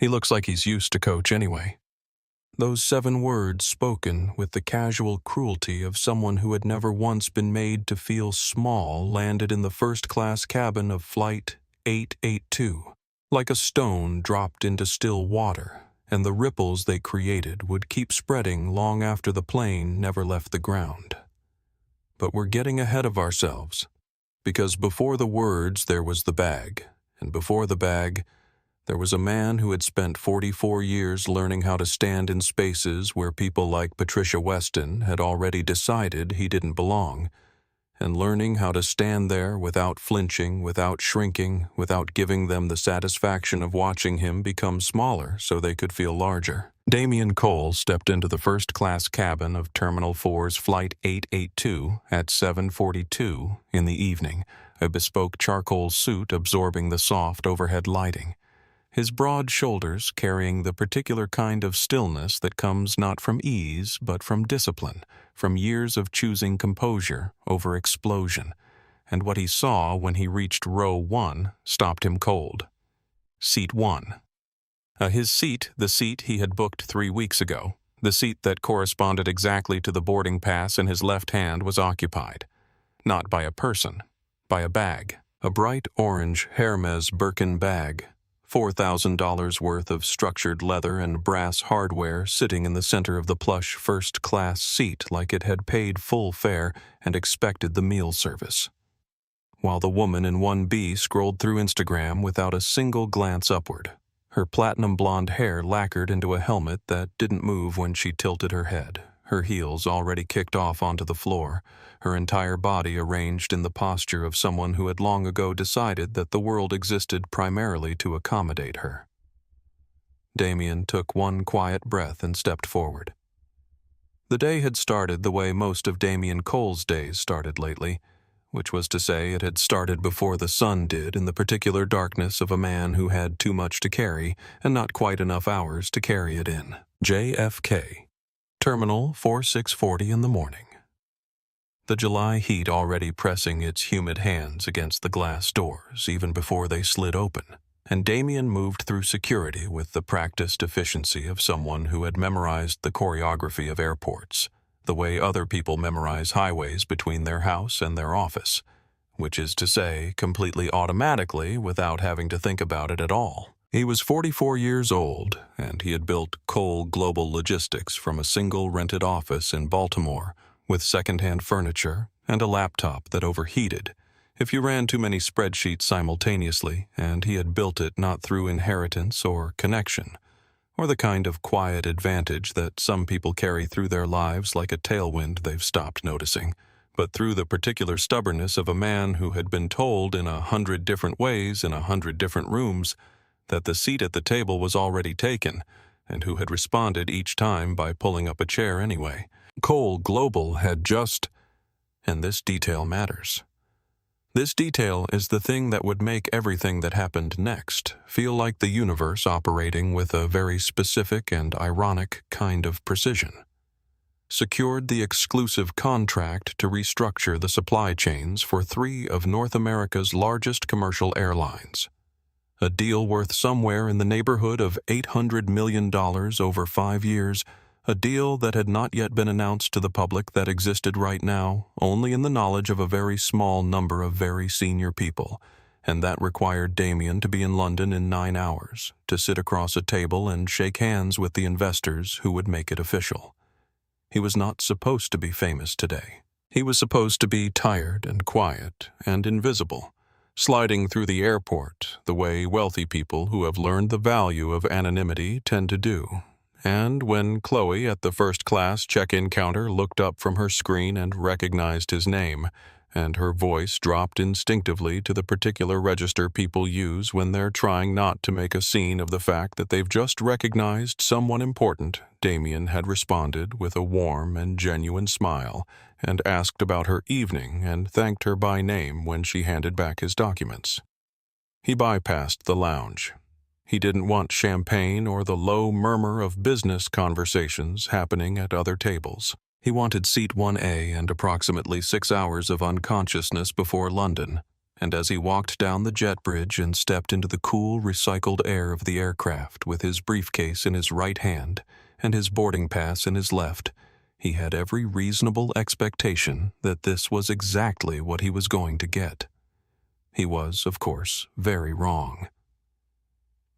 He looks like he's used to coach anyway. Those 7 words spoken with the casual cruelty of someone who had never once been made to feel small landed in the first-class cabin of Flight 882, like a stone dropped into still water, and the ripples they created would keep spreading long after the plane never left the ground. But we're getting ahead of ourselves, because before the words there was the bag, and before the bag there was a man who had spent 44 years learning how to stand in spaces where people like Patricia Weston had already decided he didn't belong, and learning how to stand there without flinching, without shrinking, without giving them the satisfaction of watching him become smaller so they could feel larger. Damian Cole stepped into the first-class cabin of Terminal 4's Flight 882 at 7:42 in the evening, a bespoke charcoal suit absorbing the soft overhead lighting. His broad shoulders carrying the particular kind of stillness that comes not from ease but from discipline, from years of choosing composure over explosion. And what he saw when he reached row 1 stopped him cold. Seat 1. His seat, the seat he had booked 3 weeks ago, the seat that corresponded exactly to the boarding pass in his left hand, was occupied. Not by a person, by a bag. A bright orange Hermes Birkin bag, $4,000 worth of structured leather and brass hardware sitting in the center of the plush first-class seat like it had paid full fare and expected the meal service. While the woman in 1B scrolled through Instagram without a single glance upward, her platinum blonde hair lacquered into a helmet that didn't move when she tilted her head, her heels already kicked off onto the floor, her entire body arranged in the posture of someone who had long ago decided that the world existed primarily to accommodate her. Damian took one quiet breath and stepped forward. The day had started the way most of Damian Cole's days started lately, which was to say it had started before the sun did in the particular darkness of a man who had too much to carry and not quite enough hours to carry it in. JFK. Terminal 4640 in the morning. The July heat already pressing its humid hands against the glass doors even before they slid open, and Damian moved through security with the practiced efficiency of someone who had memorized the choreography of airports, the way other people memorize highways between their house and their office, which is to say, completely automatically without having to think about it at all. He was 44 years old, and he had built Cole Global Logistics from a single rented office in Baltimore with second-hand furniture and a laptop that overheated if you ran too many spreadsheets simultaneously, and he had built it not through inheritance or connection, or the kind of quiet advantage that some people carry through their lives like a tailwind they've stopped noticing, but through the particular stubbornness of a man who had been told in 100 different ways in 100 different rooms that the seat at the table was already taken, and who had responded each time by pulling up a chair anyway. Cole Global had just, and this detail matters. This detail is the thing that would make everything that happened next feel like the universe operating with a very specific and ironic kind of precision. Secured the exclusive contract to restructure the supply chains for 3 of North America's largest commercial airlines. A deal worth somewhere in the neighborhood of $800 million over 5 years, a deal that had not yet been announced to the public that existed right now only in the knowledge of a very small number of very senior people, and that required Damian to be in London in 9 hours, to sit across a table and shake hands with the investors who would make it official. He was not supposed to be famous today. He was supposed to be tired and quiet and invisible, sliding through the airport the way wealthy people who have learned the value of anonymity tend to do. And when Chloe at the first-class check-in counter looked up from her screen and recognized his name, and her voice dropped instinctively to the particular register people use when they're trying not to make a scene of the fact that they've just recognized someone important, Damian had responded with a warm and genuine smile and asked about her evening and thanked her by name when she handed back his documents. He bypassed the lounge. He didn't want champagne or the low murmur of business conversations happening at other tables. He wanted seat 1A and approximately 6 hours of unconsciousness before London, and as he walked down the jet bridge and stepped into the cool, recycled air of the aircraft with his briefcase in his right hand and his boarding pass in his left, he had every reasonable expectation that this was exactly what he was going to get. He was, of course, very wrong.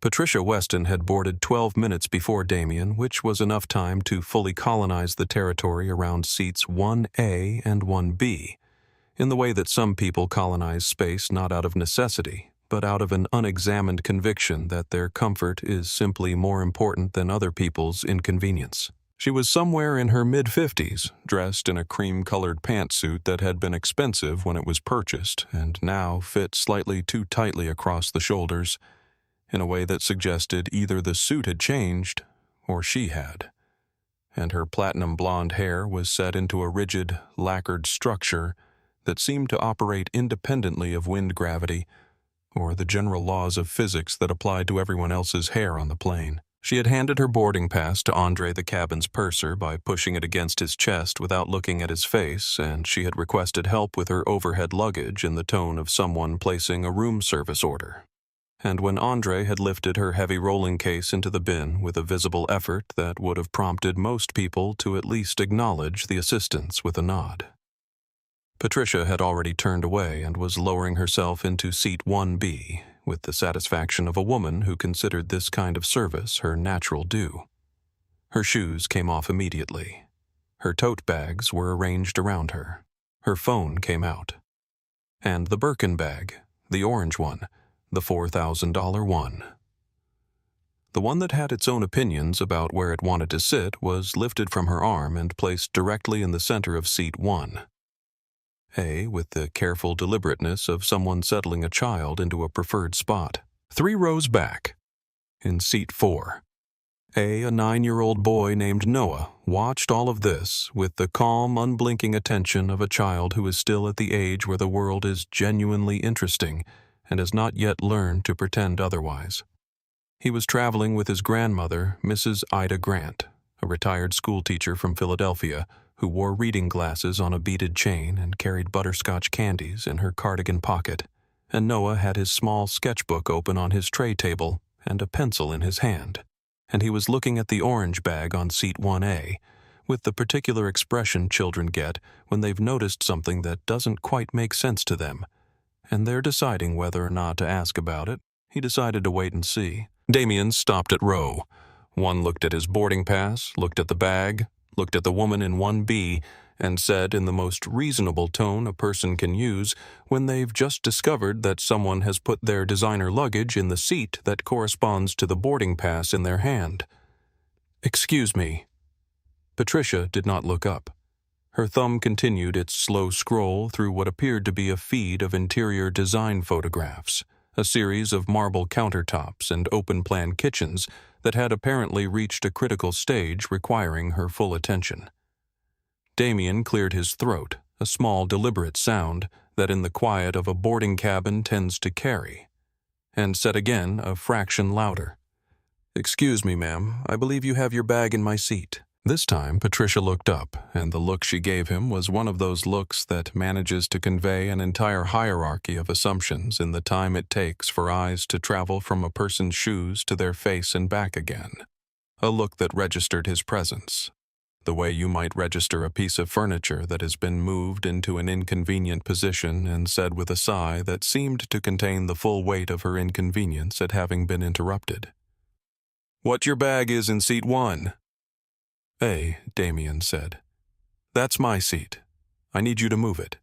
Patricia Weston had boarded 12 minutes before Damien, which was enough time to fully colonize the territory around seats 1A and 1B, in the way that some people colonize space not out of necessity, but out of an unexamined conviction that their comfort is simply more important than other people's inconvenience. She was somewhere in her mid-50s, dressed in a cream-colored pantsuit that had been expensive when it was purchased and now fit slightly too tightly across the shoulders, in a way that suggested either the suit had changed or she had. And her platinum blonde hair was set into a rigid, lacquered structure that seemed to operate independently of wind gravity or the general laws of physics that applied to everyone else's hair on the plane. She had handed her boarding pass to Andre, the cabin's purser, by pushing it against his chest without looking at his face, and she had requested help with her overhead luggage in the tone of someone placing a room service order. And when Andre had lifted her heavy rolling case into the bin with a visible effort that would have prompted most people to at least acknowledge the assistance with a nod. Patricia had already turned away and was lowering herself into seat 1B with the satisfaction of a woman who considered this kind of service her natural due. Her shoes came off immediately. Her tote bags were arranged around her. Her phone came out. And the Birkin bag, the orange one, the $4,000 one. The one that had its own opinions about where it wanted to sit was lifted from her arm and placed directly in the center of seat 1. With the careful deliberateness of someone settling a child into a preferred spot. 3 rows back, in seat 4, a 9-year-old boy named Noah watched all of this with the calm, unblinking attention of a child who is still at the age where the world is genuinely interesting and has not yet learned to pretend otherwise. He was traveling with his grandmother, Mrs. Ida Grant, a retired schoolteacher from Philadelphia, who wore reading glasses on a beaded chain and carried butterscotch candies in her cardigan pocket, and Noah had his small sketchbook open on his tray table and a pencil in his hand, and he was looking at the orange bag on seat 1A, with the particular expression children get when they've noticed something that doesn't quite make sense to them, and they're deciding whether or not to ask about it. He decided to wait and see. Damien stopped at row. One looked at his boarding pass, looked at the bag, looked at the woman in 1B, and said in the most reasonable tone a person can use when they've just discovered that someone has put their designer luggage in the seat that corresponds to the boarding pass in their hand. "Excuse me." Patricia did not look up. Her thumb continued its slow scroll through what appeared to be a feed of interior design photographs, a series of marble countertops and open-plan kitchens that had apparently reached a critical stage requiring her full attention. Damien cleared his throat, a small deliberate sound that in the quiet of a boarding cabin tends to carry, and said again a fraction louder, "Excuse me, ma'am, I believe you have your bag in my seat." This time Patricia looked up, and the look she gave him was one of those looks that manages to convey an entire hierarchy of assumptions in the time it takes for eyes to travel from a person's shoes to their face and back again. A look that registered his presence, the way you might register a piece of furniture that has been moved into an inconvenient position, and said with a sigh that seemed to contain the full weight of her inconvenience at having been interrupted. "What your bag is in seat 1. Damien said. "That's my seat. I need you to move it."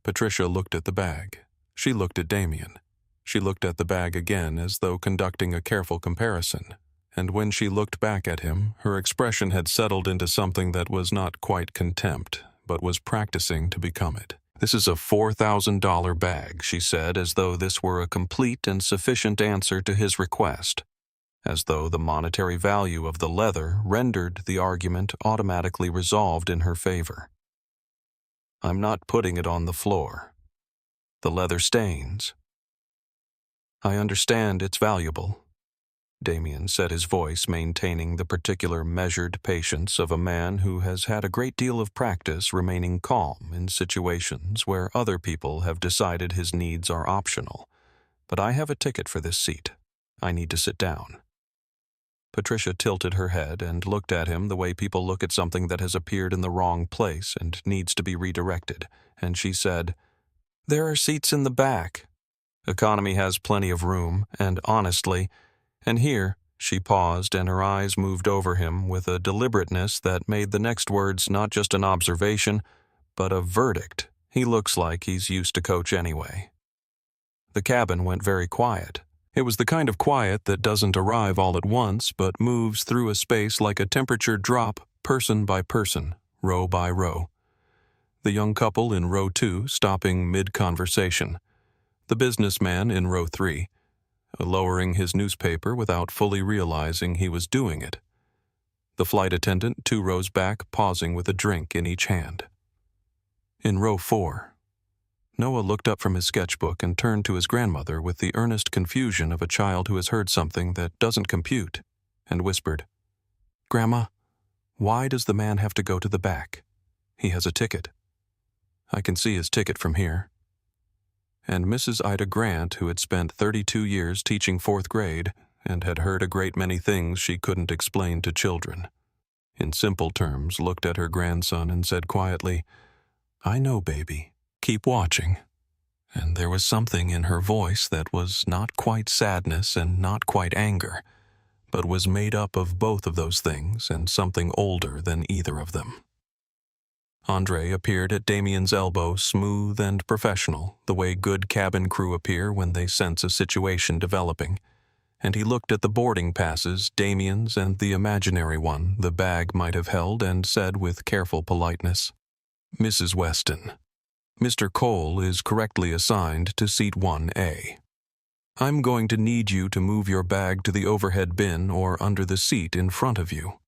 Patricia looked at the bag. She looked at Damien. She looked at the bag again as though conducting a careful comparison, and when she looked back at him, her expression had settled into something that was not quite contempt, but was practicing to become it. "This is a $4,000 bag," she said, as though this were a complete and sufficient answer to his request, as though the monetary value of the leather rendered the argument automatically resolved in her favor. "I'm not putting it on the floor. The leather stains. I understand it's valuable. Damien said, his voice maintaining the particular measured patience of a man who has had a great deal of practice remaining calm in situations where other people have decided his needs are optional. But I have a ticket for this seat. I need to sit down. Patricia tilted her head and looked at him the way people look at something that has appeared in the wrong place and needs to be redirected, and she said, "There are seats in the back. Economy has plenty of room, and honestly," and here she paused and her eyes moved over him with a deliberateness that made the next words not just an observation, but a verdict. "He looks like he's used to coach anyway." The cabin went very quiet. It was the kind of quiet that doesn't arrive all at once, but moves through a space like a temperature drop, person by person, row by row. The young couple in row 2 stopping mid-conversation. The businessman in row 3, lowering his newspaper without fully realizing he was doing it. The flight attendant 2 rows back pausing with a drink in each hand. In row 4, Noah looked up from his sketchbook and turned to his grandmother with the earnest confusion of a child who has heard something that doesn't compute, and whispered, "Grandma, why does the man have to go to the back? He has a ticket. I can see his ticket from here." And Mrs. Ida Grant, who had spent 32 years teaching 4th grade and had heard a great many things she couldn't explain to children, in simple terms looked at her grandson and said quietly, "I know, baby. Keep watching." And there was something in her voice that was not quite sadness and not quite anger, but was made up of both of those things and something older than either of them. Andre appeared at Damien's elbow, smooth and professional, the way good cabin crew appear when they sense a situation developing, and he looked at the boarding passes, Damien's and the imaginary one the bag might have held, and said with careful politeness, "Mrs. Weston, Mr. Cole is correctly assigned to seat 1A. I'm going to need you to move your bag to the overhead bin or under the seat in front of you."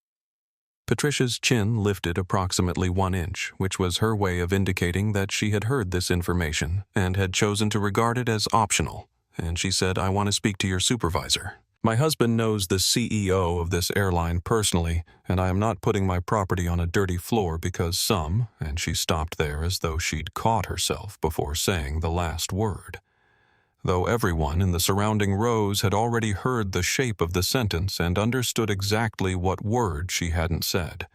Patricia's chin lifted approximately 1 inch, which was her way of indicating that she had heard this information and had chosen to regard it as optional, and she said, "I want to speak to your supervisor. My husband knows the CEO of this airline personally, and I am not putting my property on a dirty floor because some," and she stopped there as though she'd caught herself before saying the last word. Though everyone in the surrounding rows had already heard the shape of the sentence and understood exactly what word she hadn't said.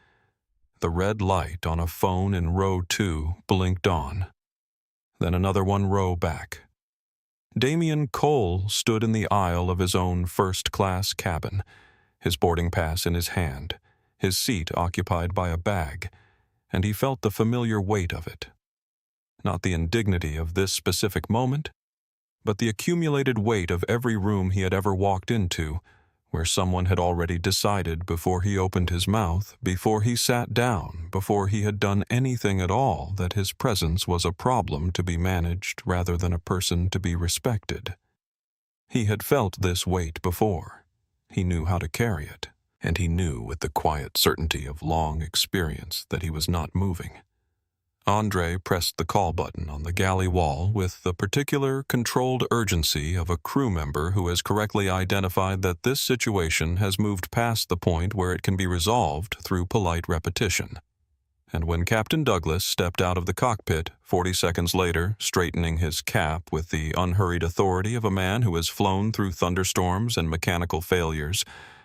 The red light on a phone in row 2 blinked on. Then another 1 row back. Damien Cole stood in the aisle of his own first-class cabin, his boarding pass in his hand, his seat occupied by a bag, and he felt the familiar weight of it. Not the indignity of this specific moment, but the accumulated weight of every room he had ever walked into, where someone had already decided before he opened his mouth, before he sat down, before he had done anything at all, that his presence was a problem to be managed rather than a person to be respected. He had felt this weight before. He knew how to carry it, and he knew with the quiet certainty of long experience that he was not moving. Andre pressed the call button on the galley wall with the particular controlled urgency of a crew member who has correctly identified that this situation has moved past the point where it can be resolved through polite repetition. And when Captain Douglas stepped out of the cockpit 40 seconds later, straightening his cap with the unhurried authority of a man who has flown through thunderstorms and mechanical failures,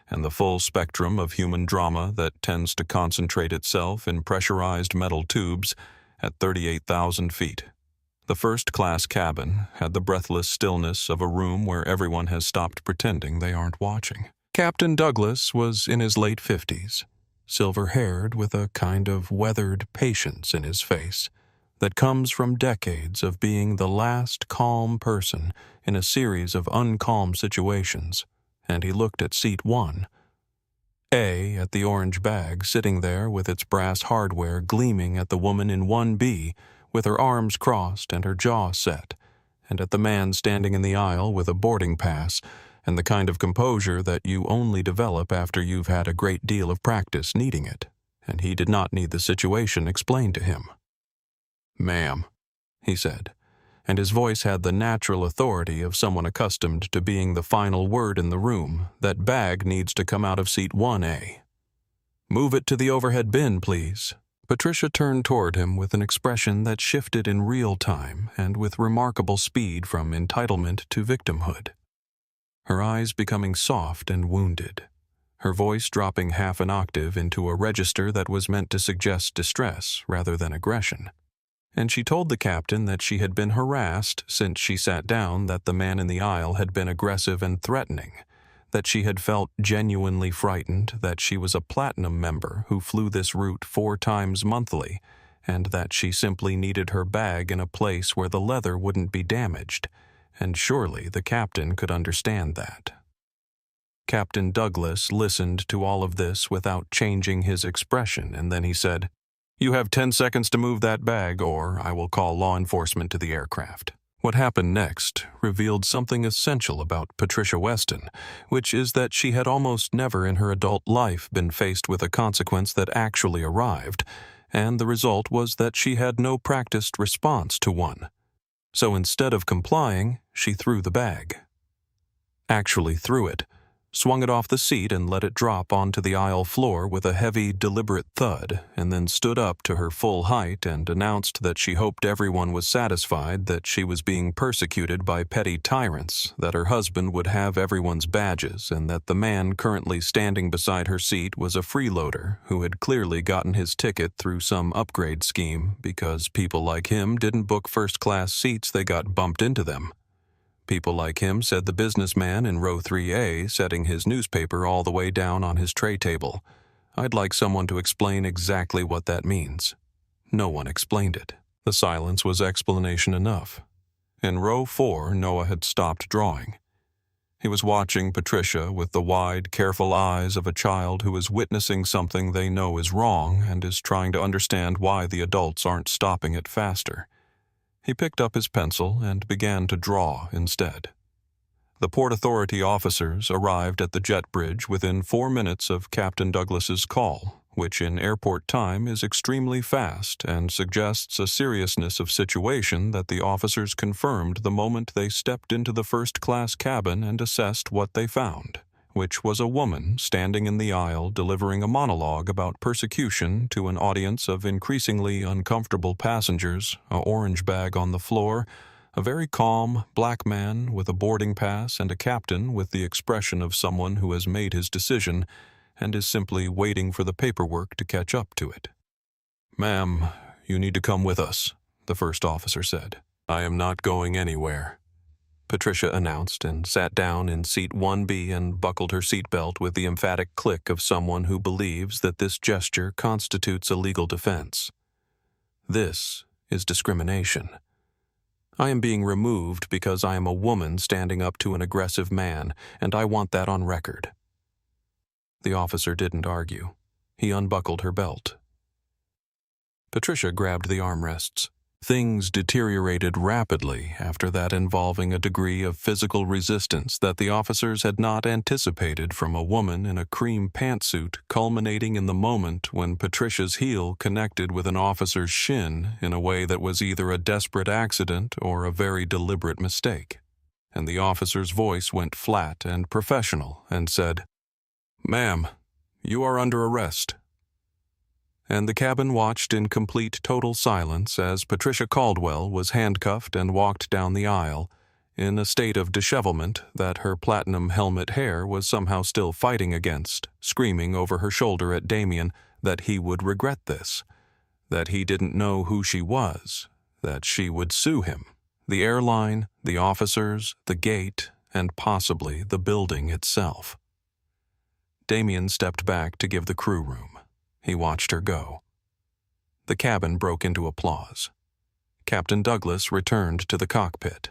and the full spectrum of human drama that tends to concentrate itself in pressurized metal tubes, at 38,000 feet. The first-class cabin had the breathless stillness of a room where everyone has stopped pretending they aren't watching. Captain Douglas was in his late 50s, silver-haired with a kind of weathered patience in his face that comes from decades of being the last calm person in a series of uncalm situations, and he looked at seat 1, A, at the orange bag sitting there with its brass hardware gleaming at the woman in 1B with her arms crossed and her jaw set, and at the man standing in the aisle with a boarding pass and the kind of composure that you only develop after you've had a great deal of practice needing it, and he did not need the situation explained to him. "Ma'am," he said, and his voice had the natural authority of someone accustomed to being the final word in the room. "That bag needs to come out of seat 1A. Move it to the overhead bin, please." Patricia turned toward him with an expression that shifted in real time and with remarkable speed from entitlement to victimhood. Her eyes becoming soft and wounded, her voice dropping half an octave into a register that was meant to suggest distress rather than aggression. And she told the captain that she had been harassed since she sat down, that the man in the aisle had been aggressive and threatening, that she had felt genuinely frightened, that she was a platinum member who flew this route 4 times monthly, and that she simply needed her bag in a place where the leather wouldn't be damaged, and surely the captain could understand that. Captain Douglas listened to all of this without changing his expression, and then he said, "You have 10 seconds to move that bag, or I will call law enforcement to the aircraft." What happened next revealed something essential about Patricia Weston, which is that she had almost never in her adult life been faced with a consequence that actually arrived, and the result was that she had no practiced response to one. So instead of complying, she threw the bag. Actually threw it, swung it off the seat and let it drop onto the aisle floor with a heavy, deliberate thud, and then stood up to her full height and announced that she hoped everyone was satisfied that she was being persecuted by petty tyrants, that her husband would have everyone's badges, and that the man currently standing beside her seat was a freeloader who had clearly gotten his ticket through some upgrade scheme because people like him didn't book first-class seats, they got bumped into them. People like him, said the businessman in row 3A, setting his newspaper all the way down on his tray table. I'd like someone to explain exactly what that means. No one explained it. The silence was explanation enough. In row 4, Noah had stopped drawing. He was watching Patricia with the wide, careful eyes of a child who is witnessing something they know is wrong and is trying to understand why the adults aren't stopping it faster. He picked up his pencil and began to draw instead. The Port Authority officers arrived at the jet bridge within 4 minutes of Captain Douglas's call, which in airport time is extremely fast and suggests a seriousness of situation that the officers confirmed the moment they stepped into the first-class cabin and assessed what they found, which was a woman standing in the aisle delivering a monologue about persecution to an audience of increasingly uncomfortable passengers, a orange bag on the floor, a very calm black man with a boarding pass, and a captain with the expression of someone who has made his decision and is simply waiting for the paperwork to catch up to it. "Ma'am, you need to come with us," the first officer said. "I am not going anywhere," Patricia announced, and sat down in seat 1B and buckled her seatbelt with the emphatic click of someone who believes that this gesture constitutes a legal defense. This is discrimination. I am being removed because I am a woman standing up to an aggressive man, and I want that on record. The officer didn't argue. He unbuckled her belt. Patricia grabbed the armrests. Things deteriorated rapidly after that, involving a degree of physical resistance that the officers had not anticipated from a woman in a cream pantsuit, culminating in the moment when Patricia's heel connected with an officer's shin in a way that was either a desperate accident or a very deliberate mistake. And the officer's voice went flat and professional and said, "Ma'am, you are under arrest." And the cabin watched in complete total silence as Patricia Caldwell was handcuffed and walked down the aisle, in a state of dishevelment that her platinum helmet hair was somehow still fighting against, screaming over her shoulder at Damien that he would regret this, that he didn't know who she was, that she would sue him, the airline, the officers, the gate, and possibly the building itself. Damien stepped back to give the crew room. He watched her go. The cabin broke into applause. Captain Douglas returned to the cockpit.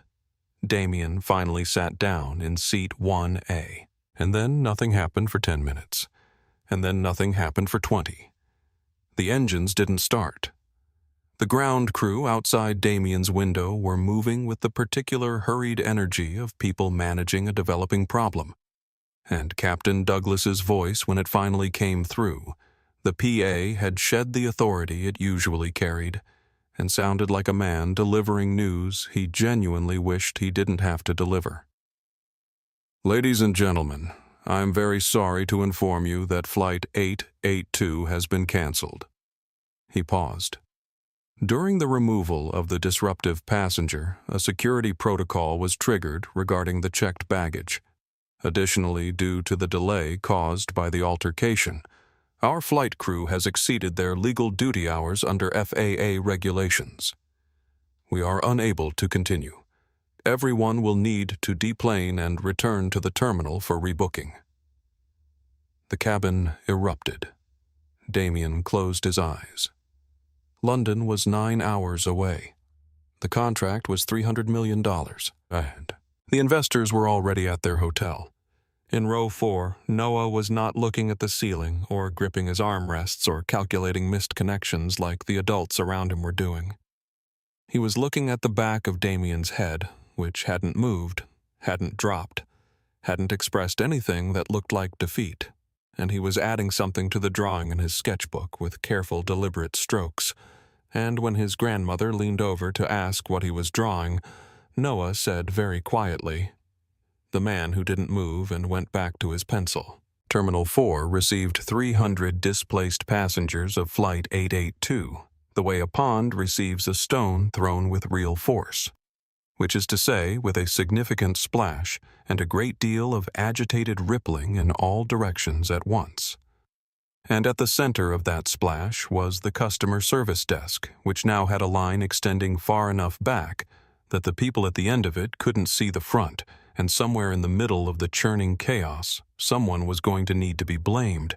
Damien finally sat down in seat 1A. And then nothing happened for 10 minutes. And then nothing happened for 20. The engines didn't start. The ground crew outside Damien's window were moving with the particular hurried energy of people managing a developing problem. And Captain Douglas's voice, when it finally came through, the PA had shed the authority it usually carried, and sounded like a man delivering news he genuinely wished he didn't have to deliver. "Ladies and gentlemen, I'm very sorry to inform you that Flight 882 has been canceled." He paused. During the removal of the disruptive passenger, a security protocol was triggered regarding the checked baggage. Additionally, due to the delay caused by the altercation, our flight crew has exceeded their legal duty hours under FAA regulations. We are unable to continue. Everyone will need to deplane and return to the terminal for rebooking. The cabin erupted. Damien closed his eyes. London was 9 hours away. The contract was $300 million ahead. The investors were already at their hotel. In row 4, Noah was not looking at the ceiling or gripping his armrests or calculating missed connections like the adults around him were doing. He was looking at the back of Damien's head, which hadn't moved, hadn't dropped, hadn't expressed anything that looked like defeat, and he was adding something to the drawing in his sketchbook with careful, deliberate strokes. And when his grandmother leaned over to ask what he was drawing, Noah said very quietly, "The man who didn't move," and went back to his pencil. Terminal 4 received 300 displaced passengers of Flight 882, the way a pond receives a stone thrown with real force, which is to say, with a significant splash and a great deal of agitated rippling in all directions at once. And at the center of that splash was the customer service desk, which now had a line extending far enough back that the people at the end of it couldn't see the front, and somewhere in the middle of the churning chaos, someone was going to need to be blamed,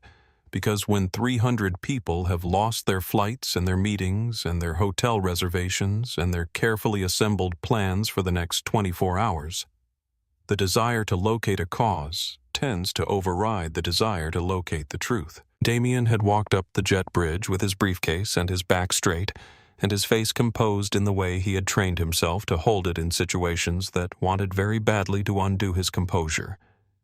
because when 300 people have lost their flights and their meetings and their hotel reservations and their carefully assembled plans for the next 24 hours, the desire to locate a cause tends to override the desire to locate the truth. Damien had walked up the jet bridge with his briefcase and his back straight, and his face composed in the way he had trained himself to hold it in situations that wanted very badly to undo his composure,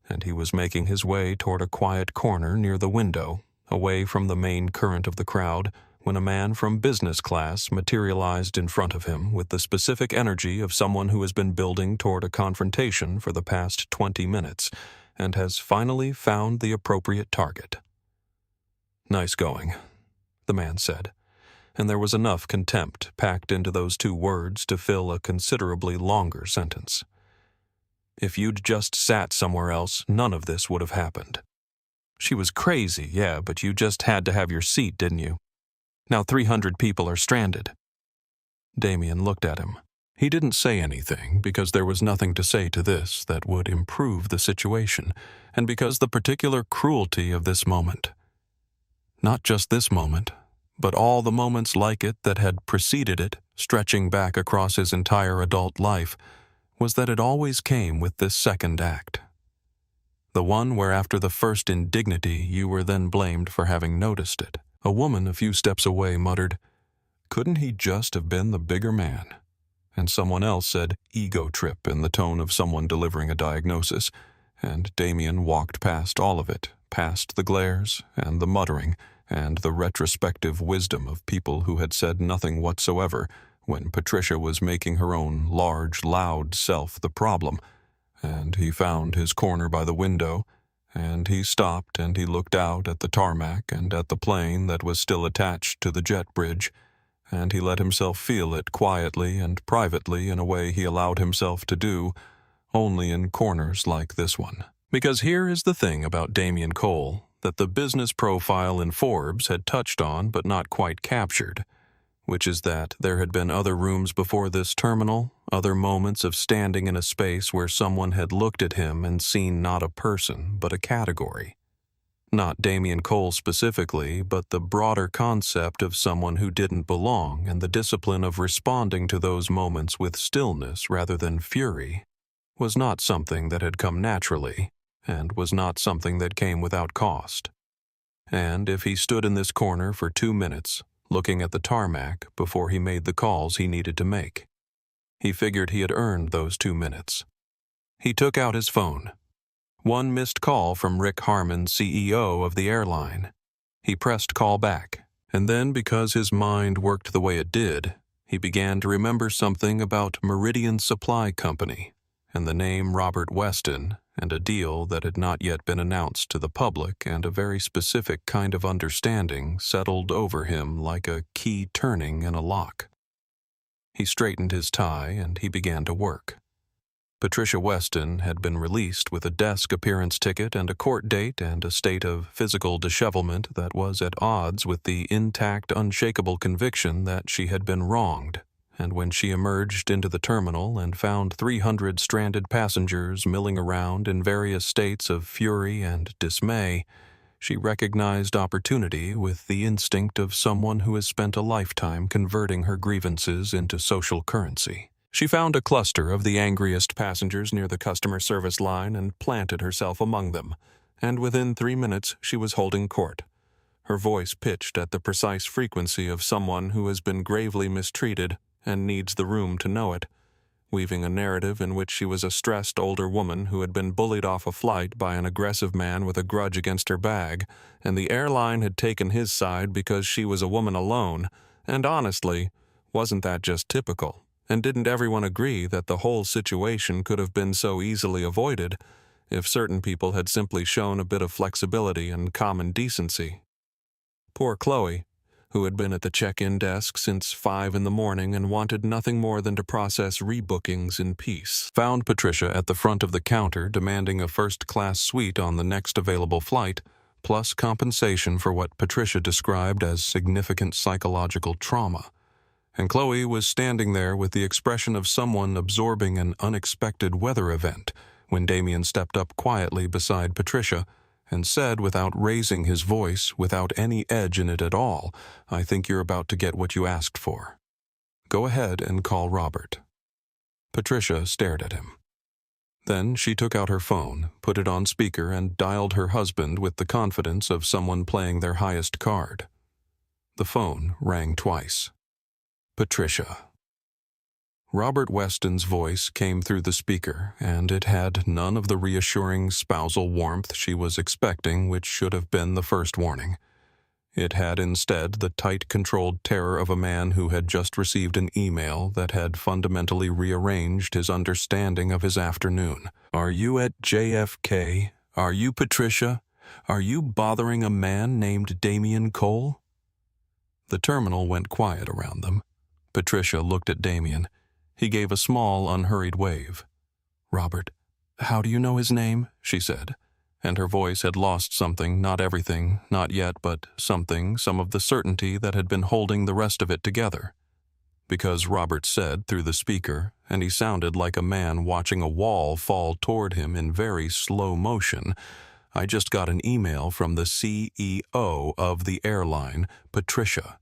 and he was making his way toward a quiet corner near the window, away from the main current of the crowd, when a man from business class materialized in front of him with the specific energy of someone who has been building toward a confrontation for the past 20 minutes and has finally found the appropriate target. "Nice going," the man said, and there was enough contempt packed into those 2 words to fill a considerably longer sentence. "If you'd just sat somewhere else, none of this would have happened. She was crazy, yeah, but you just had to have your seat, didn't you? Now 300 people are stranded." Damien looked at him. He didn't say anything because there was nothing to say to this that would improve the situation, and because the particular cruelty of this moment, not just this moment, but all the moments like it that had preceded it, stretching back across his entire adult life, was that it always came with this second act. The one where after the first indignity you were then blamed for having noticed it. A woman a few steps away muttered, "Couldn't he just have been the bigger man?" And someone else said, "Ego trip," in the tone of someone delivering a diagnosis, and Damien walked past all of it, past the glares and the muttering and the retrospective wisdom of people who had said nothing whatsoever when Patricia was making her own large, loud self the problem, and he found his corner by the window, and he stopped and he looked out at the tarmac and at the plane that was still attached to the jet bridge, and he let himself feel it quietly and privately in a way he allowed himself to do only in corners like this one. Because here is the thing about Damien Cole that the business profile in Forbes had touched on but not quite captured, which is that there had been other rooms before this terminal, other moments of standing in a space where someone had looked at him and seen not a person but a category. Not Damien Cole specifically, but the broader concept of someone who didn't belong and the discipline of responding to those moments with stillness rather than fury was not something that had come naturally, and was not something that came without cost. And if he stood in this corner for 2 minutes, looking at the tarmac before he made the calls he needed to make, he figured he had earned those 2 minutes. He took out his phone. 1 missed call from Rick Harmon, CEO of the airline. He pressed call back, and then because his mind worked the way it did, He began to remember something about Meridian Supply Company, and the name Robert Weston, and a deal that had not yet been announced to the public, and a very specific kind of understanding settled over him like a key turning in a lock. He straightened his tie and he began to work. Patricia Weston had been released with a desk appearance ticket and a court date and a state of physical dishevelment that was at odds with the intact, unshakable conviction that she had been wronged. And when she emerged into the terminal and found 300 stranded passengers milling around in various states of fury and dismay, she recognized opportunity with the instinct of someone who has spent a lifetime converting her grievances into social currency. She found a cluster of the angriest passengers near the customer service line and planted herself among them, and within 3 minutes she was holding court, her voice pitched at the precise frequency of someone who has been gravely mistreated and needs the room to know it, weaving a narrative in which she was a stressed older woman who had been bullied off a flight by an aggressive man with a grudge against her bag, and the airline had taken his side because she was a woman alone, and honestly, wasn't that just typical? And didn't everyone agree that the whole situation could have been so easily avoided if certain people had simply shown a bit of flexibility and common decency? Poor Chloe, who had been at the check-in desk since 5 in the morning and wanted nothing more than to process rebookings in peace, found Patricia at the front of the counter demanding a first-class suite on the next available flight, plus compensation for what Patricia described as significant psychological trauma. And Chloe was standing there with the expression of someone absorbing an unexpected weather event when Damien stepped up quietly beside Patricia and said without raising his voice, without any edge in it at all, "I think you're about to get what you asked for. Go ahead and call Robert." Patricia stared at him. Then she took out her phone, put it on speaker, and dialed her husband with the confidence of someone playing their highest card. The phone rang twice. Patricia. Robert Weston's voice came through the speaker, and it had none of the reassuring spousal warmth she was expecting, which should have been the first warning. It had instead the tight, controlled terror of a man who had just received an email that had fundamentally rearranged his understanding of his afternoon. "Are you at JFK? Are you Patricia? Are you bothering a man named Damien Cole?" The terminal went quiet around them. Patricia looked at Damien. He gave a small, unhurried wave. "Robert, how do you know his name?" she said, and her voice had lost something, not everything, not yet, but something, some of the certainty that had been holding the rest of it together. Because Robert said through the speaker, and he sounded like a man watching a wall fall toward him in very slow motion, "I just got an email from the CEO of the airline, Patricia.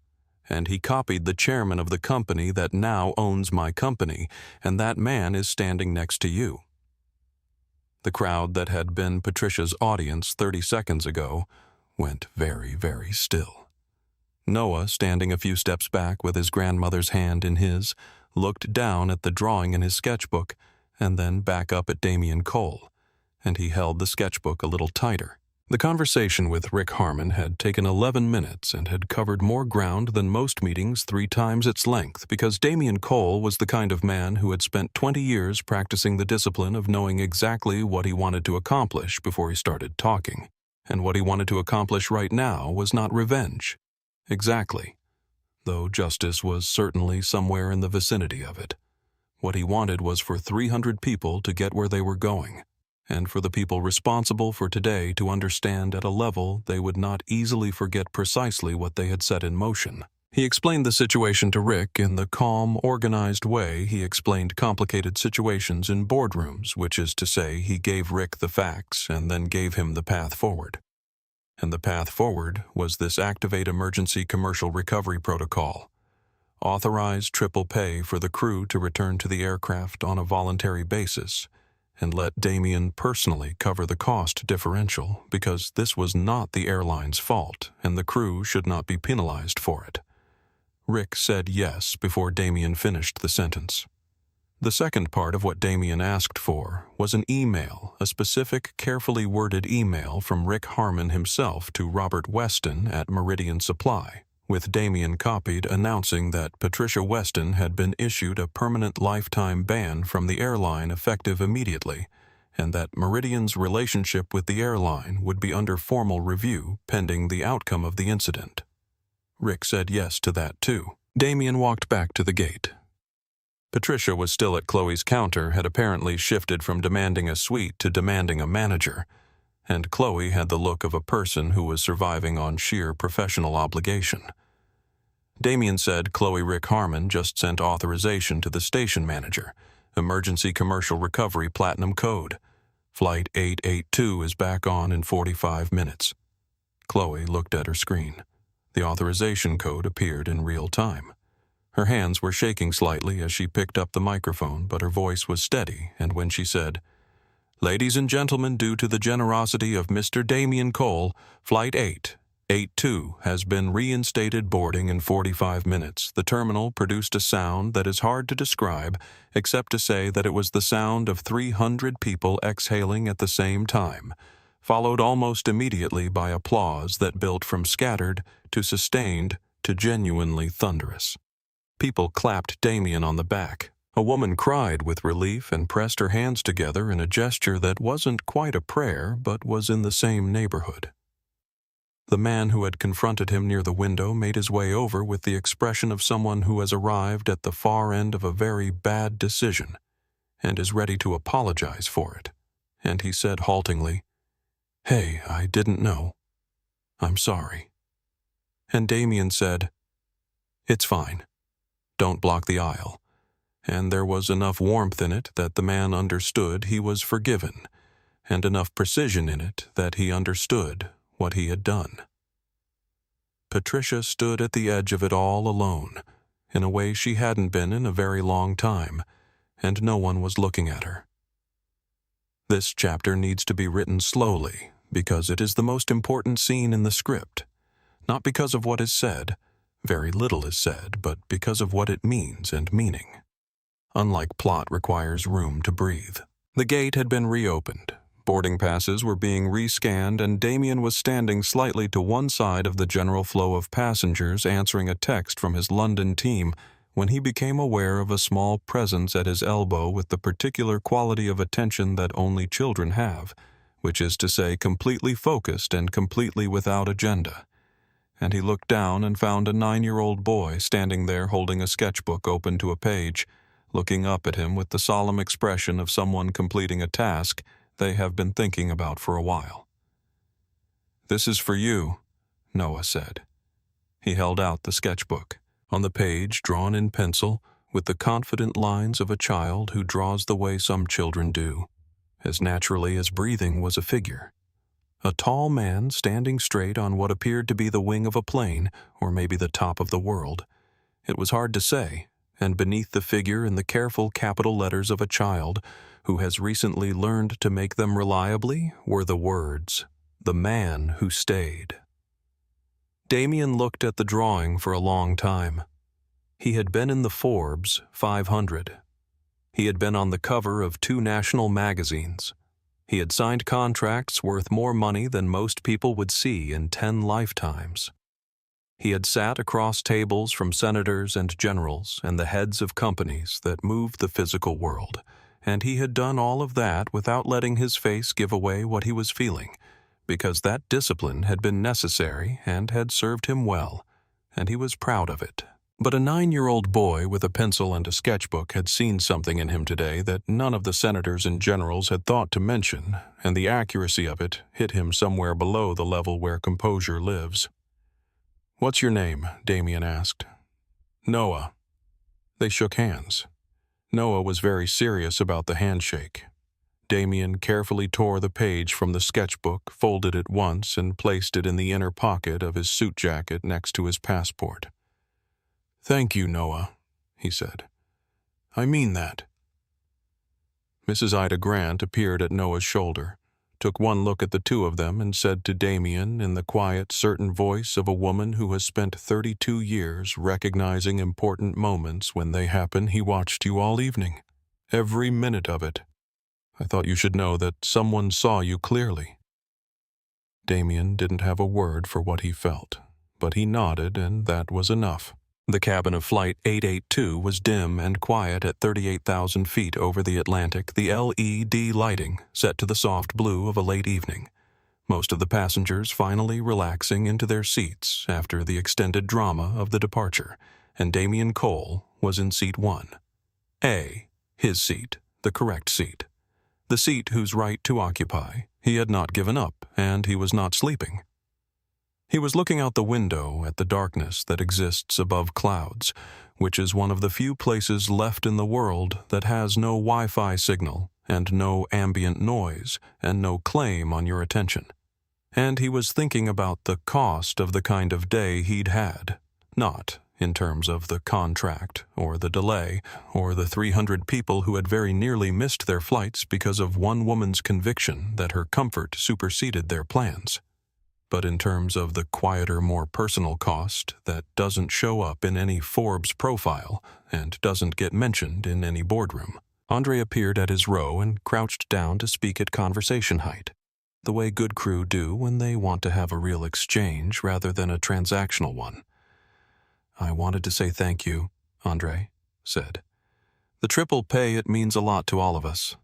And he copied the chairman of the company that now owns my company, and that man is standing next to you." The crowd that had been Patricia's audience 30 seconds ago went very, very still. Noah, standing a few steps back with his grandmother's hand in his, looked down at the drawing in his sketchbook and then back up at Damien Cole, and he held the sketchbook a little tighter. The conversation with Rick Harmon had taken 11 minutes and had covered more ground than most meetings 3 times its length, because Damien Cole was the kind of man who had spent 20 years practicing the discipline of knowing exactly what he wanted to accomplish before he started talking. And what he wanted to accomplish right now was not revenge. Exactly. Though justice was certainly somewhere in the vicinity of it. What he wanted was for 300 people to get where they were going, and for the people responsible for today to understand at a level they would not easily forget precisely what they had set in motion. He explained the situation to Rick in the calm, organized way he explained complicated situations in boardrooms, which is to say, he gave Rick the facts and then gave him the path forward. And the path forward was this Activate Emergency Commercial Recovery Protocol. Authorize triple pay for the crew to return to the aircraft on a voluntary basis, and let Damien personally cover the cost differential, because this was not the airline's fault, and the crew should not be penalized for it. Rick said yes before Damien finished the sentence. The second part of what Damien asked for was an email, a specific, carefully worded email from Rick Harmon himself to Robert Weston at Meridian Supply, with Damien copied announcing that Patricia Weston had been issued a permanent lifetime ban from the airline effective immediately, and that Meridian's relationship with the airline would be under formal review pending the outcome of the incident. Rick said yes to that too. Damien walked back to the gate. Patricia was still at Chloe's counter, had apparently shifted from demanding a suite to demanding a manager, and Chloe had the look of a person who was surviving on sheer professional obligation. Damien said Chloe Rick Harmon just sent authorization to the station manager. Emergency Commercial Recovery Platinum Code. Flight 882 is back on in 45 minutes. Chloe looked at her screen. The authorization code appeared in real time. Her hands were shaking slightly as she picked up the microphone, but her voice was steady, and when she said, "Ladies and gentlemen, due to the generosity of Mr. Damien Cole, Flight 882 has been reinstated boarding in 45 minutes. The terminal produced a sound that is hard to describe, except to say that it was the sound of 300 people exhaling at the same time, followed almost immediately by applause that built from scattered to sustained to genuinely thunderous. People clapped Damien on the back. A woman cried with relief and pressed her hands together in a gesture that wasn't quite a prayer, but was in the same neighborhood. The man who had confronted him near the window made his way over with the expression of someone who has arrived at the far end of a very bad decision and is ready to apologize for it. And he said haltingly, "Hey, I didn't know. I'm sorry." And Damien said, "It's fine. Don't block the aisle." And there was enough warmth in it that the man understood he was forgiven, and enough precision in it that he understood what he had done. Patricia stood at the edge of it all alone, in a way she hadn't been in a very long time, and no one was looking at her. This chapter needs to be written slowly, because it is the most important scene in the script, not because of what is said. Very little is said, but because of what it means and meaning. Unlike plot requires room to breathe. The gate had been reopened. Boarding passes were being rescanned, and Damien was standing slightly to one side of the general flow of passengers answering a text from his London team when he became aware of a small presence at his elbow with the particular quality of attention that only children have, which is to say completely focused and completely without agenda. And he looked down and found a 9-year-old boy standing there holding a sketchbook open to a page, looking up at him with the solemn expression of someone completing a task they have been thinking about for a while. "This is for you," Noah said. He held out the sketchbook. On the page, drawn in pencil, with the confident lines of a child who draws the way some children do, as naturally as breathing, was a figure. A tall man standing straight on what appeared to be the wing of a plane, or maybe the top of the world. It was hard to say, and beneath the figure in the careful capital letters of a child who has recently learned to make them reliably were the words, "The Man Who Stayed." Damien looked at the drawing for a long time. He had been in the Forbes 500. He had been on the cover of 2 national magazines. He had signed contracts worth more money than most people would see in 10 lifetimes. He had sat across tables from senators and generals and the heads of companies that moved the physical world, and he had done all of that without letting his face give away what he was feeling, because that discipline had been necessary and had served him well, and he was proud of it. But a 9-year-old boy with a pencil and a sketchbook had seen something in him today that none of the senators and generals had thought to mention, and the accuracy of it hit him somewhere below the level where composure lives. "What's your name?" Damien asked. "Noah." They shook hands. Noah was very serious about the handshake. Damien carefully tore the page from the sketchbook, folded it once, and placed it in the inner pocket of his suit jacket next to his passport. "Thank you, Noah," he said. "I mean that." Mrs. Ida Grant appeared at Noah's shoulder, took one look at the two of them, and said to Damien in the quiet, certain voice of a woman who has spent 32 years recognizing important moments when they happen, "He watched you all evening. Every minute of it. I thought you should know that someone saw you clearly." Damien didn't have a word for what he felt, but he nodded, and that was enough. The cabin of Flight 882 was dim and quiet at 38,000 feet over the Atlantic, the LED lighting set to the soft blue of a late evening. Most of the passengers finally relaxing into their seats after the extended drama of the departure, and Damien Cole was in seat 1. His seat, the correct seat. The seat whose right to occupy he had not given up, and he was not sleeping. He was looking out the window at the darkness that exists above clouds, which is one of the few places left in the world that has no Wi-Fi signal and no ambient noise and no claim on your attention. And he was thinking about the cost of the kind of day he'd had, not in terms of the contract or the delay or the 300 people who had very nearly missed their flights because of one woman's conviction that her comfort superseded their plans, but in terms of the quieter, more personal cost that doesn't show up in any Forbes profile and doesn't get mentioned in any boardroom. Andre appeared at his row and crouched down to speak at conversation height, the way good crew do when they want to have a real exchange rather than a transactional one. "I wanted to say thank you," Andre said. "The triple pay, it means a lot to all of us.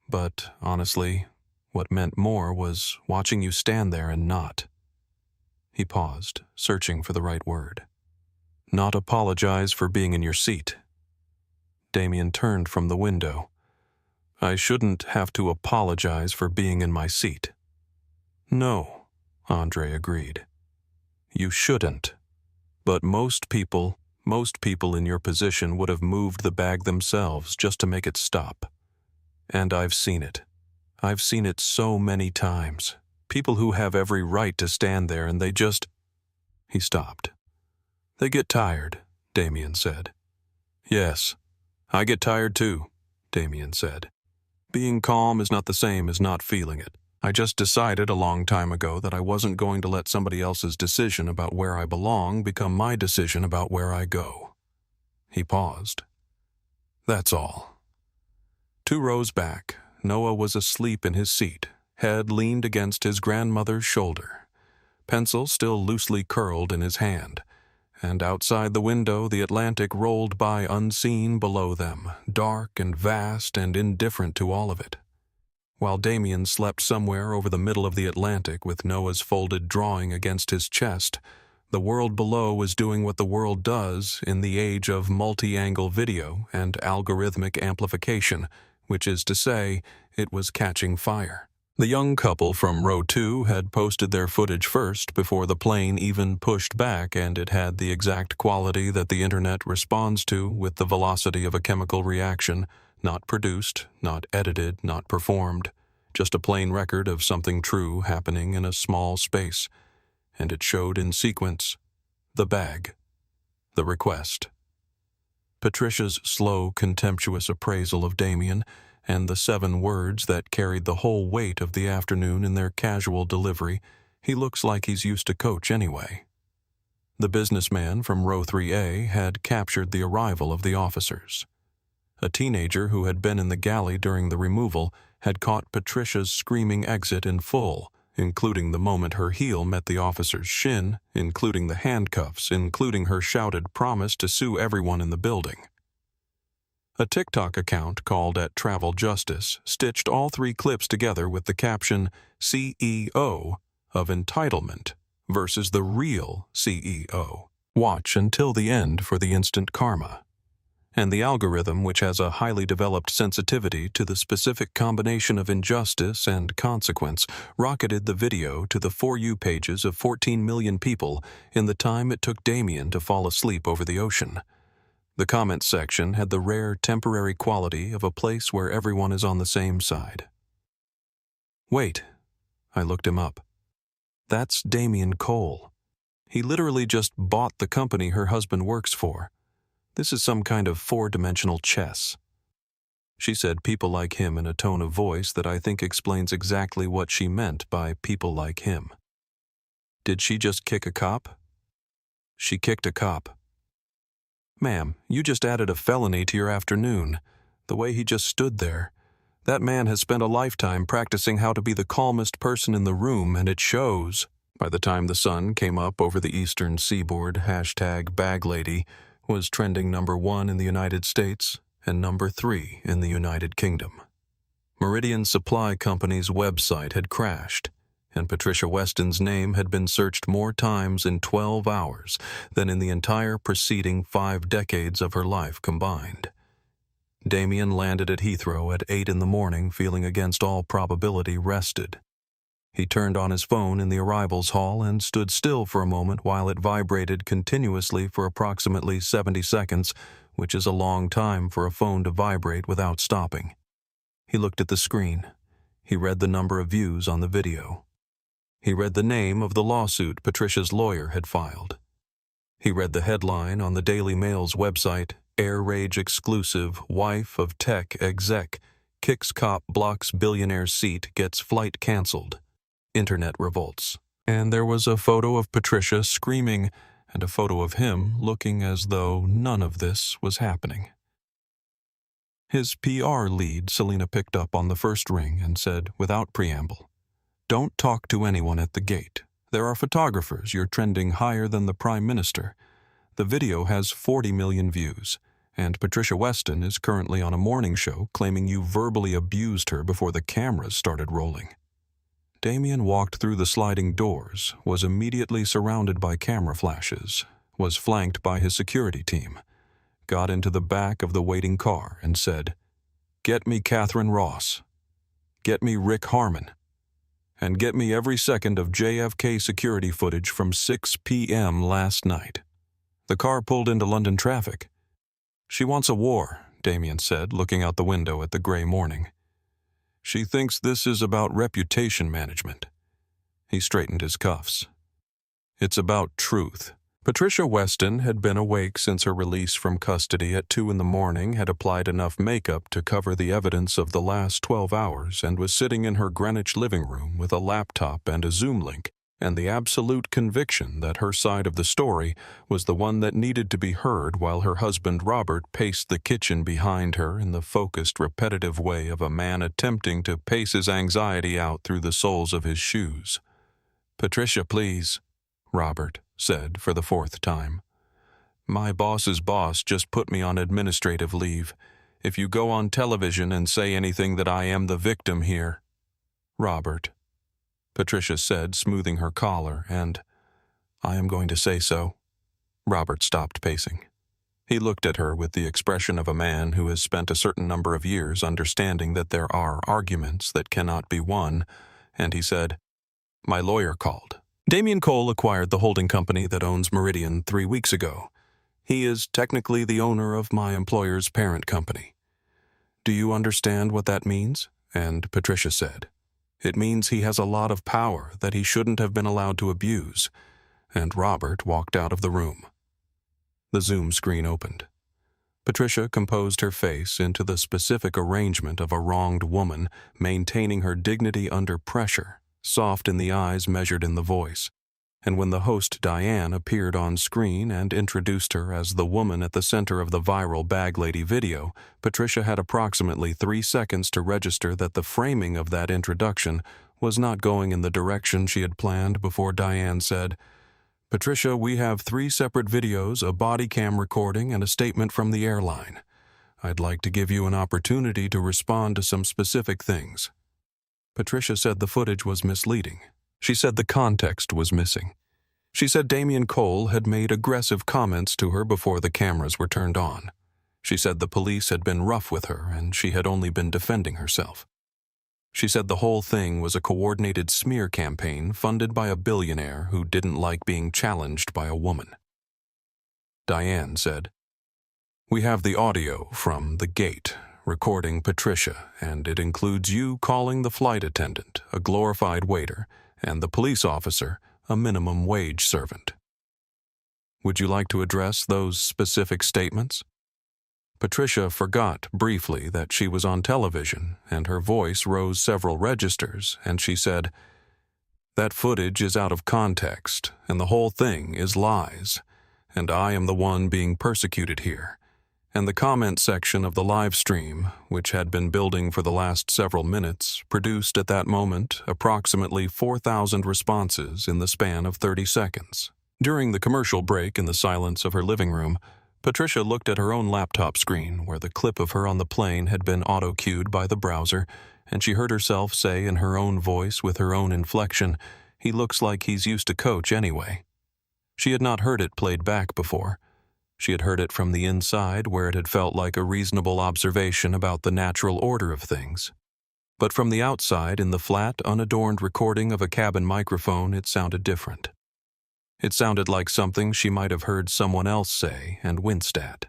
But honestly, what meant more was watching you stand there and not." He paused, searching for the right word. "Not apologize for being in your seat." Damien turned from the window. "I shouldn't have to apologize for being in my seat." "No," Andre agreed. "You shouldn't. But most people in your position would have moved the bag themselves just to make it stop. And I've seen it. I've seen it so many times. People who have every right to stand there and they just..." He stopped. "They get tired," Damien said. "Yes, I get tired too," Damien said. "Being calm is not the same as not feeling it. I just decided a long time ago that I wasn't going to let somebody else's decision about where I belong become my decision about where I go." He paused. "That's all." 2 rows back, Noah was asleep in his seat, head leaned against his grandmother's shoulder, pencil still loosely curled in his hand, and outside the window the Atlantic rolled by unseen below them, dark and vast and indifferent to all of it. While Damien slept somewhere over the middle of the Atlantic with Noah's folded drawing against his chest, the world below was doing what the world does in the age of multi-angle video and algorithmic amplification, which is to say, it was catching fire. The young couple from row 2 had posted their footage first before the plane even pushed back, and it had the exact quality that the internet responds to with the velocity of a chemical reaction. Not produced, not edited, not performed, just a plain record of something true happening in a small space. And it showed in sequence: the bag, the request, Patricia's slow, contemptuous appraisal of Damien, and the 7 words that carried the whole weight of the afternoon in their casual delivery: "He looks like he's used to coach anyway." The businessman from row 3A had captured the arrival of the officers. A teenager who had been in the galley during the removal had caught Patricia's screaming exit in full, including the moment her heel met the officer's shin, including the handcuffs, including her shouted promise to sue everyone in the building. A TikTok account called @Travel Justice stitched all 3 clips together with the caption "CEO of entitlement versus the real CEO. Watch until the end for the instant karma." And the algorithm, which has a highly developed sensitivity to the specific combination of injustice and consequence, rocketed the video to the For You pages of 14 million people in the time it took Damien to fall asleep over the ocean. The comment section had the rare temporary quality of a place where everyone is on the same side. "Wait," I looked him up. "That's Damien Cole. He literally just bought the company her husband works for. This is some kind of 4-dimensional chess." She said "people like him" in a tone of voice that I think explains exactly what she meant by "people like him." Did she just kick a cop? She kicked a cop. "Ma'am, you just added a felony to your afternoon." The way he just stood there. "That man has spent a lifetime practicing how to be the calmest person in the room, and it shows." By the time the sun came up over the eastern seaboard, #BagLady was trending #1 in the United States and #3 in the United Kingdom. Meridian Supply Company's website had crashed, and Patricia Weston's name had been searched more times in 12 hours than in the entire preceding 5 decades of her life combined. Damien landed at Heathrow at 8 in the morning, feeling against all probability rested. He turned on his phone in the arrivals hall and stood still for a moment while it vibrated continuously for approximately 70 seconds, which is a long time for a phone to vibrate without stopping. He looked at the screen. He read the number of views on the video. He read the name of the lawsuit Patricia's lawyer had filed. He read the headline on the Daily Mail's website, "Air Rage Exclusive, Wife of Tech Exec, Kicks Cop Blocks Billionaire Seat, Gets Flight Cancelled. Internet Revolts." And there was a photo of Patricia screaming and a photo of him looking as though none of this was happening. His PR lead, Selena, picked up on the first ring and said, without preamble, "Don't talk to anyone at the gate. There are photographers. You're trending higher than the Prime Minister. The video has 40 million views, and Patricia Weston is currently on a morning show claiming you verbally abused her before the cameras started rolling." Damien walked through the sliding doors, was immediately surrounded by camera flashes, was flanked by his security team, got into the back of the waiting car and said, "Get me Catherine Ross. Get me Rick Harmon. And get me every second of JFK security footage from 6 p.m. last night." The car pulled into London traffic. "She wants a war," Damien said, looking out the window at the gray morning. "She thinks this is about reputation management." He straightened his cuffs. "It's about truth." Patricia Weston had been awake since her release from custody at 2 in the morning, had applied enough makeup to cover the evidence of the last 12 hours, and was sitting in her Greenwich living room with a laptop and a Zoom link, and the absolute conviction that her side of the story was the one that needed to be heard while her husband Robert paced the kitchen behind her in the focused, repetitive way of a man attempting to pace his anxiety out through the soles of his shoes. "Patricia, please," Robert said for the 4th time. "My boss's boss just put me on administrative leave. If you go on television and say anything that I am the victim here—" "Robert," Patricia said, smoothing her collar, and "I am going to say so." Robert stopped pacing. He looked at her with the expression of a man who has spent a certain number of years understanding that there are arguments that cannot be won, and he said, "My lawyer called. Damien Cole acquired the holding company that owns Meridian 3 weeks ago. He is technically the owner of my employer's parent company. Do you understand what that means?" And Patricia said, "It means he has a lot of power that he shouldn't have been allowed to abuse." And Robert walked out of the room. The Zoom screen opened. Patricia composed her face into the specific arrangement of a wronged woman, maintaining her dignity under pressure, soft in the eyes, measured in the voice. And when the host Diane appeared on screen and introduced her as the woman at the center of the viral BagLady video, Patricia had approximately 3 seconds to register that the framing of that introduction was not going in the direction she had planned before Diane said, "Patricia, we have 3 separate videos, a body cam recording, and a statement from the airline. I'd like to give you an opportunity to respond to some specific things." Patricia said the footage was misleading. She said the context was missing. She said Damien Cole had made aggressive comments to her before the cameras were turned on. She said the police had been rough with her and she had only been defending herself. She said the whole thing was a coordinated smear campaign funded by a billionaire who didn't like being challenged by a woman. Diane said, "We have the audio from the gate recording Patricia, and it includes you calling the flight attendant a glorified waiter and the police officer a minimum wage servant. Would you like to address those specific statements?" Patricia forgot briefly that she was on television, and her voice rose several registers, and she said, "That footage is out of context, and the whole thing is lies, and I am the one being persecuted here, and the comment section of the live stream, which had been building for the last several minutes, produced at that moment approximately 4,000 responses in the span of 30 seconds. During the commercial break in the silence of her living room, Patricia looked at her own laptop screen where the clip of her on the plane had been auto-cued by the browser, and she heard herself say in her own voice with her own inflection, "He looks like he's used to coach anyway." She had not heard it played back before. She had heard it from the inside where it had felt like a reasonable observation about the natural order of things. But from the outside in the flat, unadorned recording of a cabin microphone, it sounded different. It sounded like something she might have heard someone else say and winced at.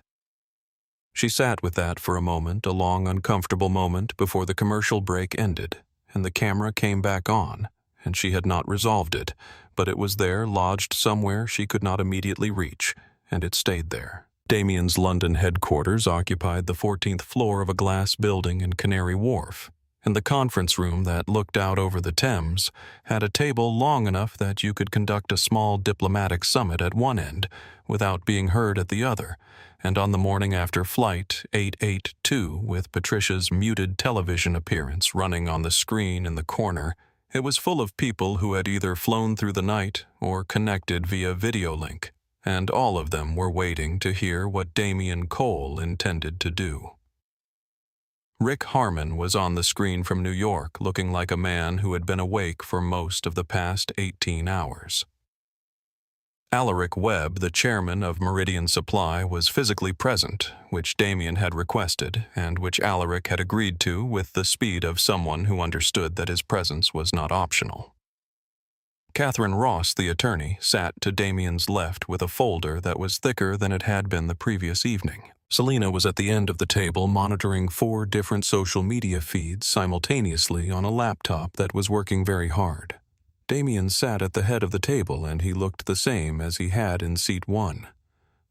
She sat with that for a moment, a long, uncomfortable moment before the commercial break ended, and the camera came back on, and she had not resolved it, but it was there, lodged somewhere she could not immediately reach, and it stayed there. Damien's London headquarters occupied the 14th floor of a glass building in Canary Wharf, and the conference room that looked out over the Thames had a table long enough that you could conduct a small diplomatic summit at one end without being heard at the other, and on the morning after Flight 882, with Patricia's muted television appearance running on the screen in the corner, it was full of people who had either flown through the night or connected via video link, and all of them were waiting to hear what Damien Cole intended to do. Rick Harmon was on the screen from New York, looking like a man who had been awake for most of the past 18 hours. Alaric Webb, the chairman of Meridian Supply, was physically present, which Damien had requested, and which Alaric had agreed to with the speed of someone who understood that his presence was not optional. Catherine Ross, the attorney, sat to Damien's left with a folder that was thicker than it had been the previous evening. Selina was at the end of the table monitoring 4 different social media feeds simultaneously on a laptop that was working very hard. Damien sat at the head of the table, and he looked the same as he had in seat 1.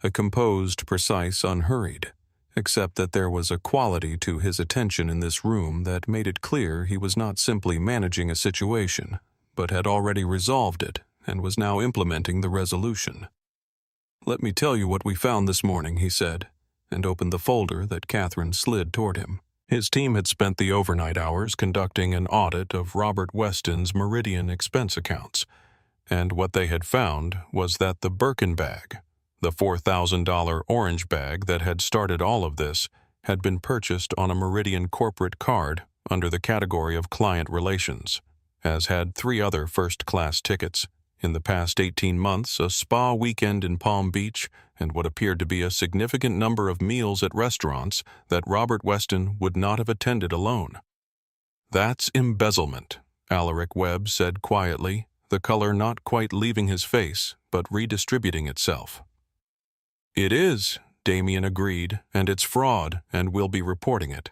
A composed, precise, unhurried, except that there was a quality to his attention in this room that made it clear he was not simply managing a situation, but had already resolved it and was now implementing the resolution. "Let me tell you what we found this morning," he said, and opened the folder that Catherine slid toward him. His team had spent the overnight hours conducting an audit of Robert Weston's Meridian expense accounts, and what they had found was that the Birkin bag, the $4,000 orange bag that had started all of this, had been purchased on a Meridian corporate card under the category of client relations, as had 3 other first-class tickets. In the past 18 months, a spa weekend in Palm Beach, and what appeared to be a significant number of meals at restaurants that Robert Weston would not have attended alone. "That's embezzlement," Alaric Webb said quietly, the color not quite leaving his face, but redistributing itself. "It is," Damien agreed, "and it's fraud, and we'll be reporting it.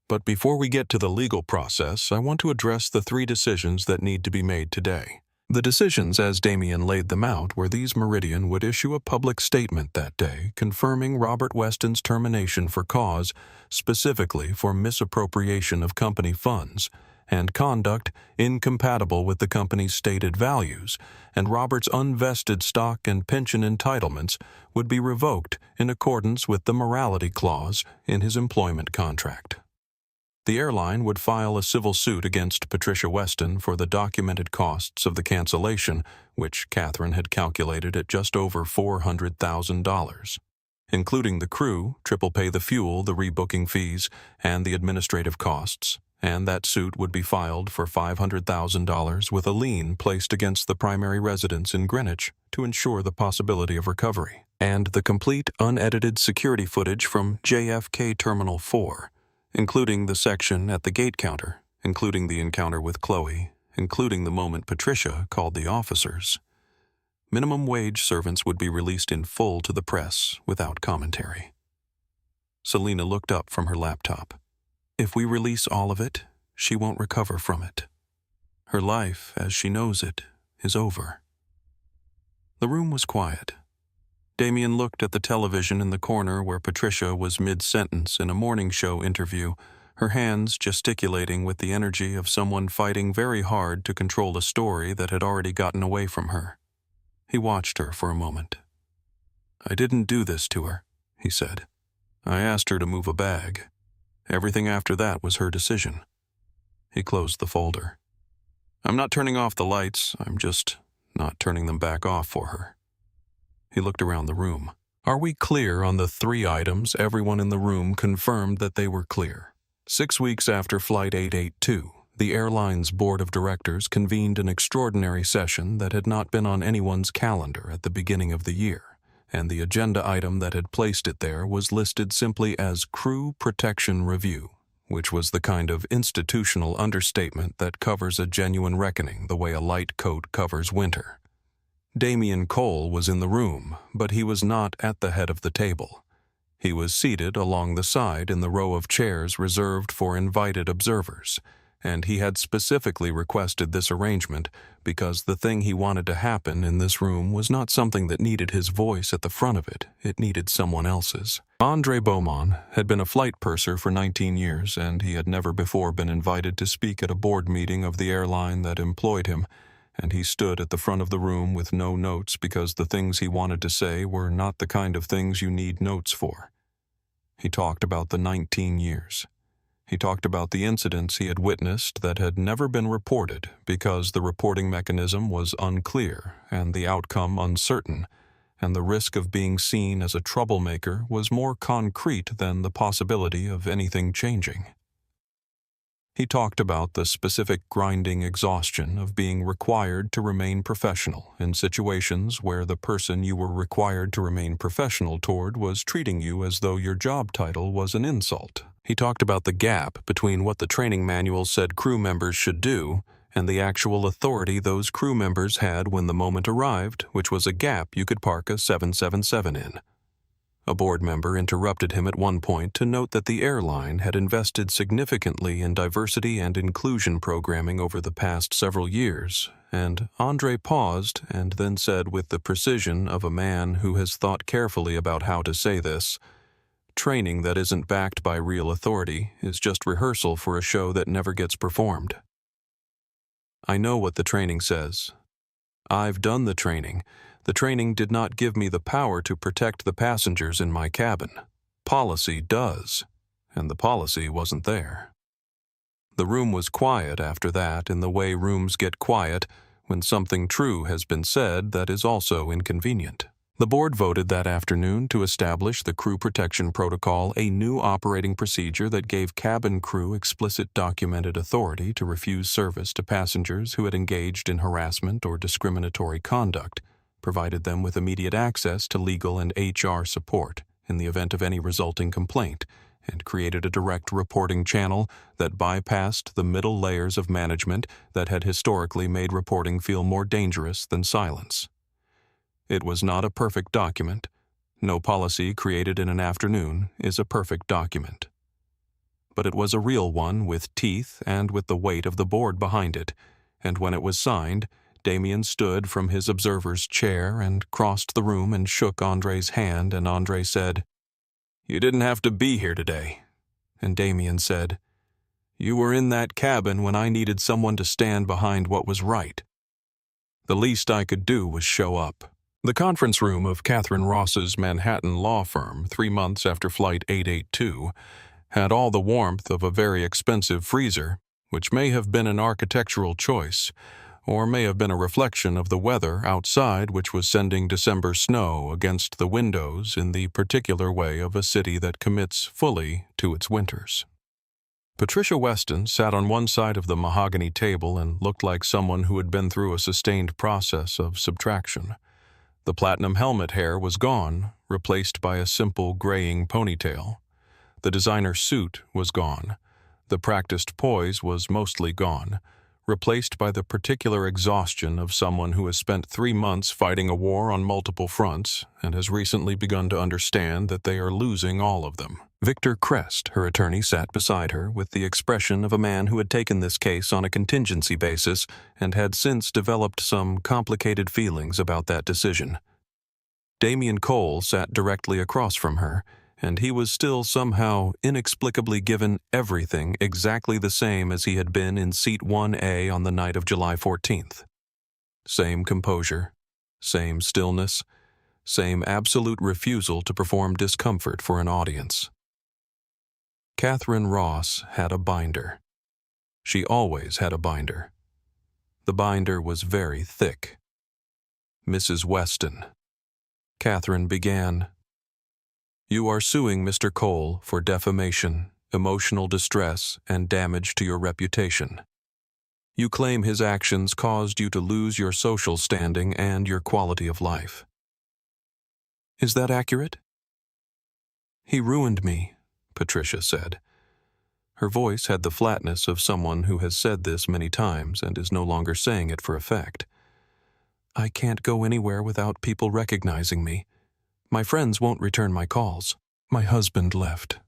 But before we get to the legal process, I want to address the 3 decisions that need to be made today." The decisions, as Damien laid them out, were these: Meridian would issue a public statement that day confirming Robert Weston's termination for cause, specifically for misappropriation of company funds, and conduct incompatible with the company's stated values, and Robert's unvested stock and pension entitlements would be revoked in accordance with the morality clause in his employment contract. The airline would file a civil suit against Patricia Weston for the documented costs of the cancellation, which Catherine had calculated at just over $400,000, including the crew, triple pay the fuel, the rebooking fees, and the administrative costs, and that suit would be filed for $500,000 with a lien placed against the primary residence in Greenwich to ensure the possibility of recovery, and the complete unedited security footage from JFK Terminal 4, including the section at the gate counter, including the encounter with Chloe, including the moment Patricia called the officers. Minimum wage servants would be released in full to the press without commentary. Selina looked up from her laptop. "If we release all of it, she won't recover from it. Her life, as she knows it, is over." The room was quiet. Damien looked at the television in the corner where Patricia was mid-sentence in a morning show interview, her hands gesticulating with the energy of someone fighting very hard to control a story that had already gotten away from her. He watched her for a moment. "I didn't do this to her," he said. I asked her to move a bag. Everything after that was her decision. He closed the folder. I'm not turning off the lights, I'm just not turning them back off for her. He looked around the room. Are we clear on the 3 items everyone in the room confirmed that they were clear? 6 weeks after Flight 882, the airline's board of directors convened an extraordinary session that had not been on anyone's calendar at the beginning of the year, and the agenda item that had placed it there was listed simply as Crew Protection Review, which was the kind of institutional understatement that covers a genuine reckoning the way a light coat covers winter. Damian Cole was in the room, but he was not at the head of the table. He was seated along the side in the row of chairs reserved for invited observers, and he had specifically requested this arrangement because the thing he wanted to happen in this room was not something that needed his voice at the front of it, it needed someone else's. Andre Beaumont had been a flight purser for 19 years, and he had never before been invited to speak at a board meeting of the airline that employed him, and he stood at the front of the room with no notes because the things he wanted to say were not the kind of things you need notes for. He talked about the 19 years. He talked about the incidents he had witnessed that had never been reported because the reporting mechanism was unclear and the outcome uncertain, and the risk of being seen as a troublemaker was more concrete than the possibility of anything changing. He talked about the specific grinding exhaustion of being required to remain professional in situations where the person you were required to remain professional toward was treating you as though your job title was an insult. He talked about the gap between what the training manual said crew members should do and the actual authority those crew members had when the moment arrived, which was a gap you could park a 777 in. A board member interrupted him at one point to note that the airline had invested significantly in diversity and inclusion programming over the past several years, and Andre paused and then said with the precision of a man who has thought carefully about how to say this, "Training that isn't backed by real authority is just rehearsal for a show that never gets performed." I know what the training says. I've done the training. The training did not give me the power to protect the passengers in my cabin. Policy does, and the policy wasn't there. The room was quiet after that in the way rooms get quiet when something true has been said that is also inconvenient. The board voted that afternoon to establish the Crew Protection Protocol, a new operating procedure that gave cabin crew explicit documented authority to refuse service to passengers who had engaged in harassment or discriminatory conduct, provided them with immediate access to legal and HR support in the event of any resulting complaint, and created a direct reporting channel that bypassed the middle layers of management that had historically made reporting feel more dangerous than silence. It was not a perfect document. No policy created in an afternoon is a perfect document. But it was a real one with teeth and with the weight of the board behind it, and when it was signed, Damian stood from his observer's chair and crossed the room and shook Andre's hand, and Andre said, "You didn't have to be here today." And Damian said, "You were in that cabin when I needed someone to stand behind what was right. The least I could do was show up." The conference room of Catherine Ross's Manhattan law firm 3 months after Flight 882 had all the warmth of a very expensive freezer, which may have been an architectural choice, or may have been a reflection of the weather outside which was sending December snow against the windows in the particular way of a city that commits fully to its winters. Patricia Weston sat on one side of the mahogany table and looked like someone who had been through a sustained process of subtraction. The platinum helmet hair was gone, replaced by a simple graying ponytail. The designer suit was gone. The practiced poise was mostly gone, replaced by the particular exhaustion of someone who has spent 3 months fighting a war on multiple fronts and has recently begun to understand that they are losing all of them. Victor Crest, her attorney, sat beside her with the expression of a man who had taken this case on a contingency basis and had since developed some complicated feelings about that decision. Damian Cole sat directly across from her, and he was still somehow inexplicably given everything exactly the same as he had been in Seat 1A on the night of July 14th. Same composure, same stillness, same absolute refusal to perform discomfort for an audience. Catherine Ross had a binder. She always had a binder. The binder was very thick. Mrs. Weston. Catherine began, "You are suing Mr. Cole for defamation, emotional distress, and damage to your reputation. You claim his actions caused you to lose your social standing and your quality of life. Is that accurate?" "He ruined me," Patricia said. Her voice had the flatness of someone who has said this many times and is no longer saying it for effect. "I can't go anywhere without people recognizing me. My friends won't return my calls. My husband left.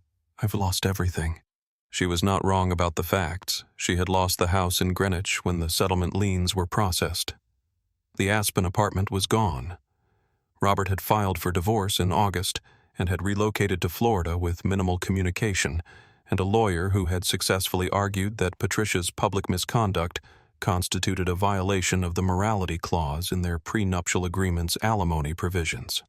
I've lost everything." She was not wrong about the facts. She had lost the house in Greenwich when the settlement liens were processed. The Aspen apartment was gone. Robert had filed for divorce in August and had relocated to Florida with minimal communication, and a lawyer who had successfully argued that Patricia's public misconduct constituted a violation of the morality clause in their prenuptial agreement's alimony provisions.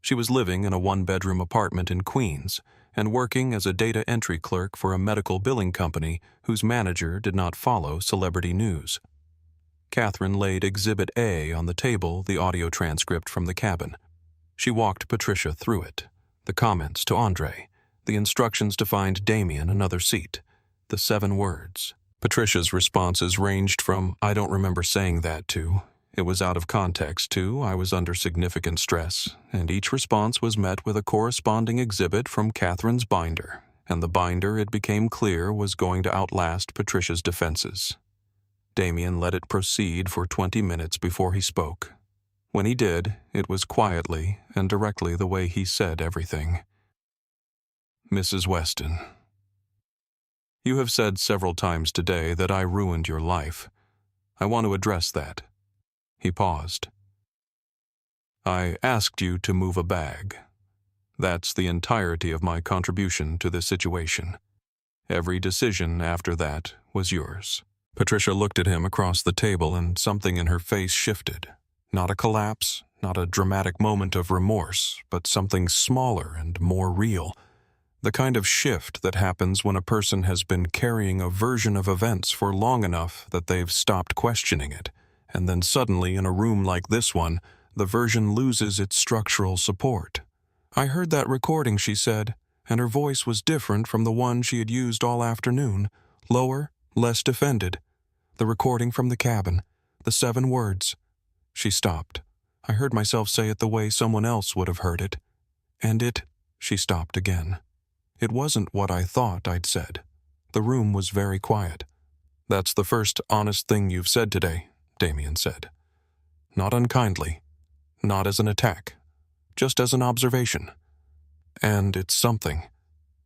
She was living in a one-bedroom apartment in Queens and working as a data entry clerk for a medical billing company whose manager did not follow celebrity news. Catherine laid Exhibit A on the table, the audio transcript from the cabin. She walked Patricia through it, the comments to Andre, the instructions to find Damien another seat, the 7 words. Patricia's responses ranged from, "I don't remember saying that," to, "It was out of context," to, "I was under significant stress," and each response was met with a corresponding exhibit from Catherine's binder, and the binder, it became clear, was going to outlast Patricia's defenses. Damien let it proceed for 20 minutes before he spoke. When he did, it was quietly and directly the way he said everything. "Mrs. Weston, you have said several times today that I ruined your life. I want to address that." He paused. "I asked you to move a bag. That's the entirety of my contribution to this situation. Every decision after that was yours." Patricia looked at him across the table, and something in her face shifted. Not a collapse, not a dramatic moment of remorse, but something smaller and more real. The kind of shift that happens when a person has been carrying a version of events for long enough that they've stopped questioning it, and then suddenly in a room like this one, the version loses its structural support. "I heard that recording," she said, and her voice was different from the one she had used all afternoon, lower, less defended. "The recording from the cabin, the 7 words." She stopped. I heard myself say it the way someone else would have heard it. And she stopped again. It wasn't what I thought I'd said. The room was very quiet. "That's the first honest thing you've said today," Damien said. "Not unkindly, not as an attack, just as an observation. And it's something.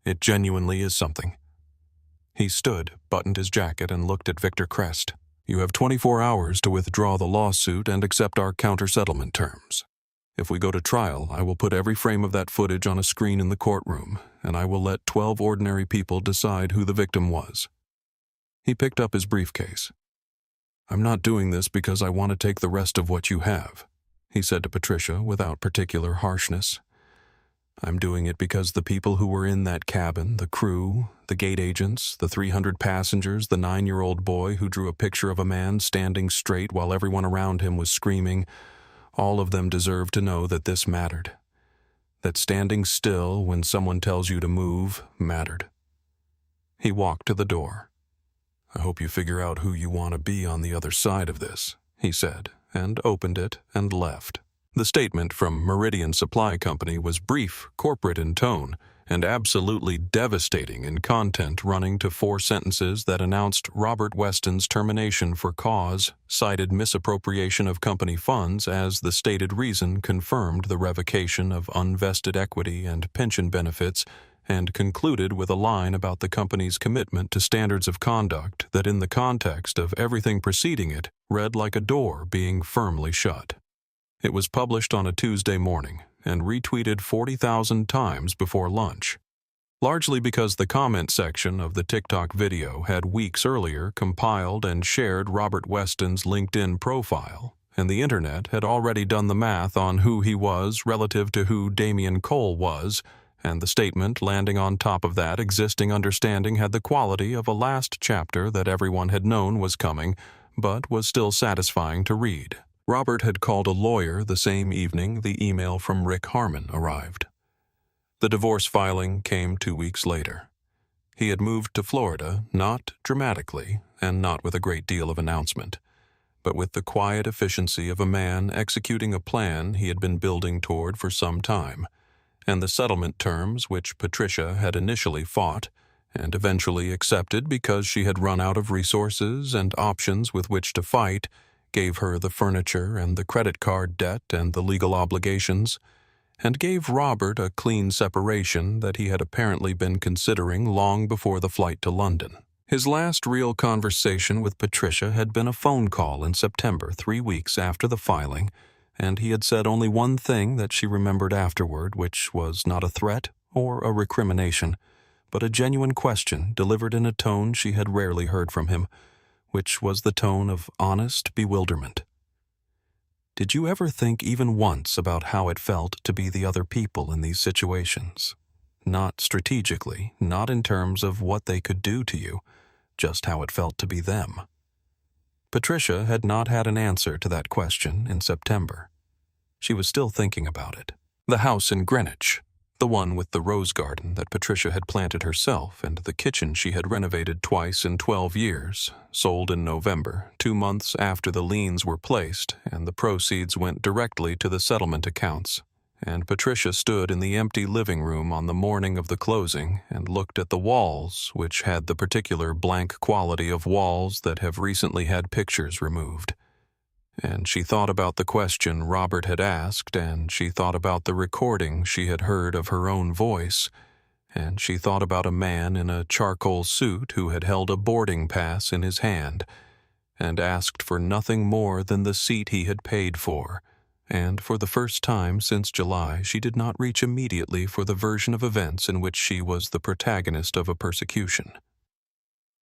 It genuinely is something." He stood, buttoned his jacket, and looked at Victor Crest. "You have 24 hours to withdraw the lawsuit and accept our counter-settlement terms. If we go to trial, I will put every frame of that footage on a screen in the courtroom, and I will let 12 ordinary people decide who the victim was." He picked up his briefcase. "I'm not doing this because I want to take the rest of what you have," he said to Patricia without particular harshness. "I'm doing it because the people who were in that cabin, the crew, the gate agents, the 300 passengers, the 9-year-old boy who drew a picture of a man standing straight while everyone around him was screaming, all of them deserve to know that this mattered. That standing still when someone tells you to move mattered." He walked to the door. "I hope you figure out who you want to be on the other side of this," he said, and opened it and left. The statement from Meridian Supply Company was brief, corporate in tone, and absolutely devastating in content, running to 4 sentences that announced Robert Weston's termination for cause, cited misappropriation of company funds as the stated reason, confirmed the revocation of unvested equity and pension benefits, and concluded with a line about the company's commitment to standards of conduct that, in the context of everything preceding it, read like a door being firmly shut. It was published on a Tuesday morning and retweeted 40,000 times before lunch, largely because the comment section of the TikTok video had weeks earlier compiled and shared Robert Weston's LinkedIn profile and the internet had already done the math on who he was relative to who Damian Cole was, and the statement landing on top of that existing understanding had the quality of a last chapter that everyone had known was coming, but was still satisfying to read. Robert had called a lawyer the same evening the email from Rick Harmon arrived. The divorce filing came 2 weeks later. He had moved to Florida, not dramatically, and not with a great deal of announcement, but with the quiet efficiency of a man executing a plan he had been building toward for some time, and the settlement terms which Patricia had initially fought and eventually accepted because she had run out of resources and options with which to fight, gave her the furniture and the credit card debt and the legal obligations, and gave Robert a clean separation that he had apparently been considering long before the flight to London. His last real conversation with Patricia had been a phone call in September, 3 weeks after the filing, and he had said only one thing that she remembered afterward, which was not a threat or a recrimination, but a genuine question delivered in a tone she had rarely heard from him, which was the tone of honest bewilderment. Did you ever think even once about how it felt to be the other people in these situations? Not strategically, not in terms of what they could do to you, just how it felt to be them. Patricia had not had an answer to that question in September. She was still thinking about it. The house in Greenwich, the one with the rose garden that Patricia had planted herself and the kitchen she had renovated twice in 12 years, sold in November, 2 months after the liens were placed, and the proceeds went directly to the settlement accounts. And Patricia stood in the empty living room on the morning of the closing and looked at the walls, which had the particular blank quality of walls that have recently had pictures removed. And she thought about the question Robert had asked, and she thought about the recording she had heard of her own voice, and she thought about a man in a charcoal suit who had held a boarding pass in his hand and asked for nothing more than the seat he had paid for. And for the first time since July, she did not reach immediately for the version of events in which she was the protagonist of a persecution.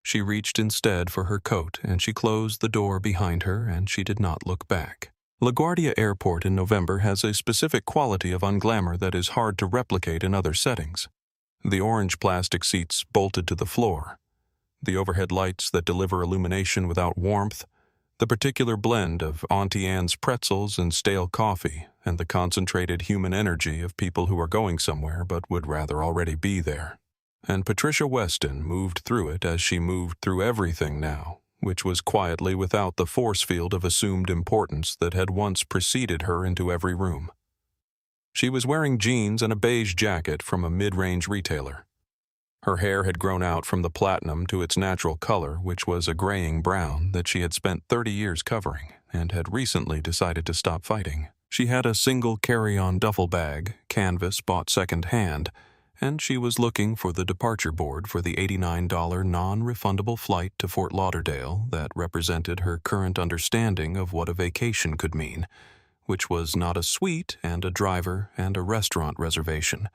She reached instead for her coat, and she closed the door behind her, and she did not look back. LaGuardia Airport in November has a specific quality of unglamour that is hard to replicate in other settings. The orange plastic seats bolted to the floor, the overhead lights that deliver illumination without warmth, the particular blend of Auntie Anne's pretzels and stale coffee, and the concentrated human energy of people who are going somewhere but would rather already be there. And Patricia Weston moved through it as she moved through everything now, which was quietly without the force field of assumed importance that had once preceded her into every room. She was wearing jeans and a beige jacket from a mid-range retailer. Her hair had grown out from the platinum to its natural color, which was a graying brown that she had spent 30 years covering and had recently decided to stop fighting. She had a single carry-on duffel bag, canvas bought second-hand, and she was looking for the departure board for the $89 non-refundable flight to Fort Lauderdale that represented her current understanding of what a vacation could mean, which was not a suite and a driver and a restaurant reservation,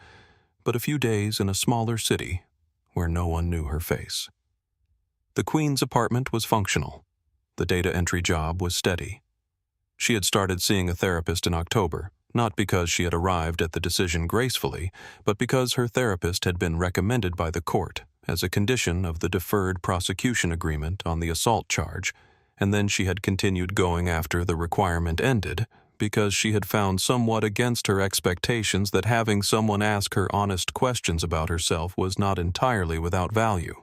but a few days in a smaller city where no one knew her face. The Queen's apartment was functional. The data entry job was steady. She had started seeing a therapist in October, not because she had arrived at the decision gracefully, but because her therapist had been recommended by the court as a condition of the deferred prosecution agreement on the assault charge, and then she had continued going after the requirement ended because she had found somewhat against her expectations that having someone ask her honest questions about herself was not entirely without value.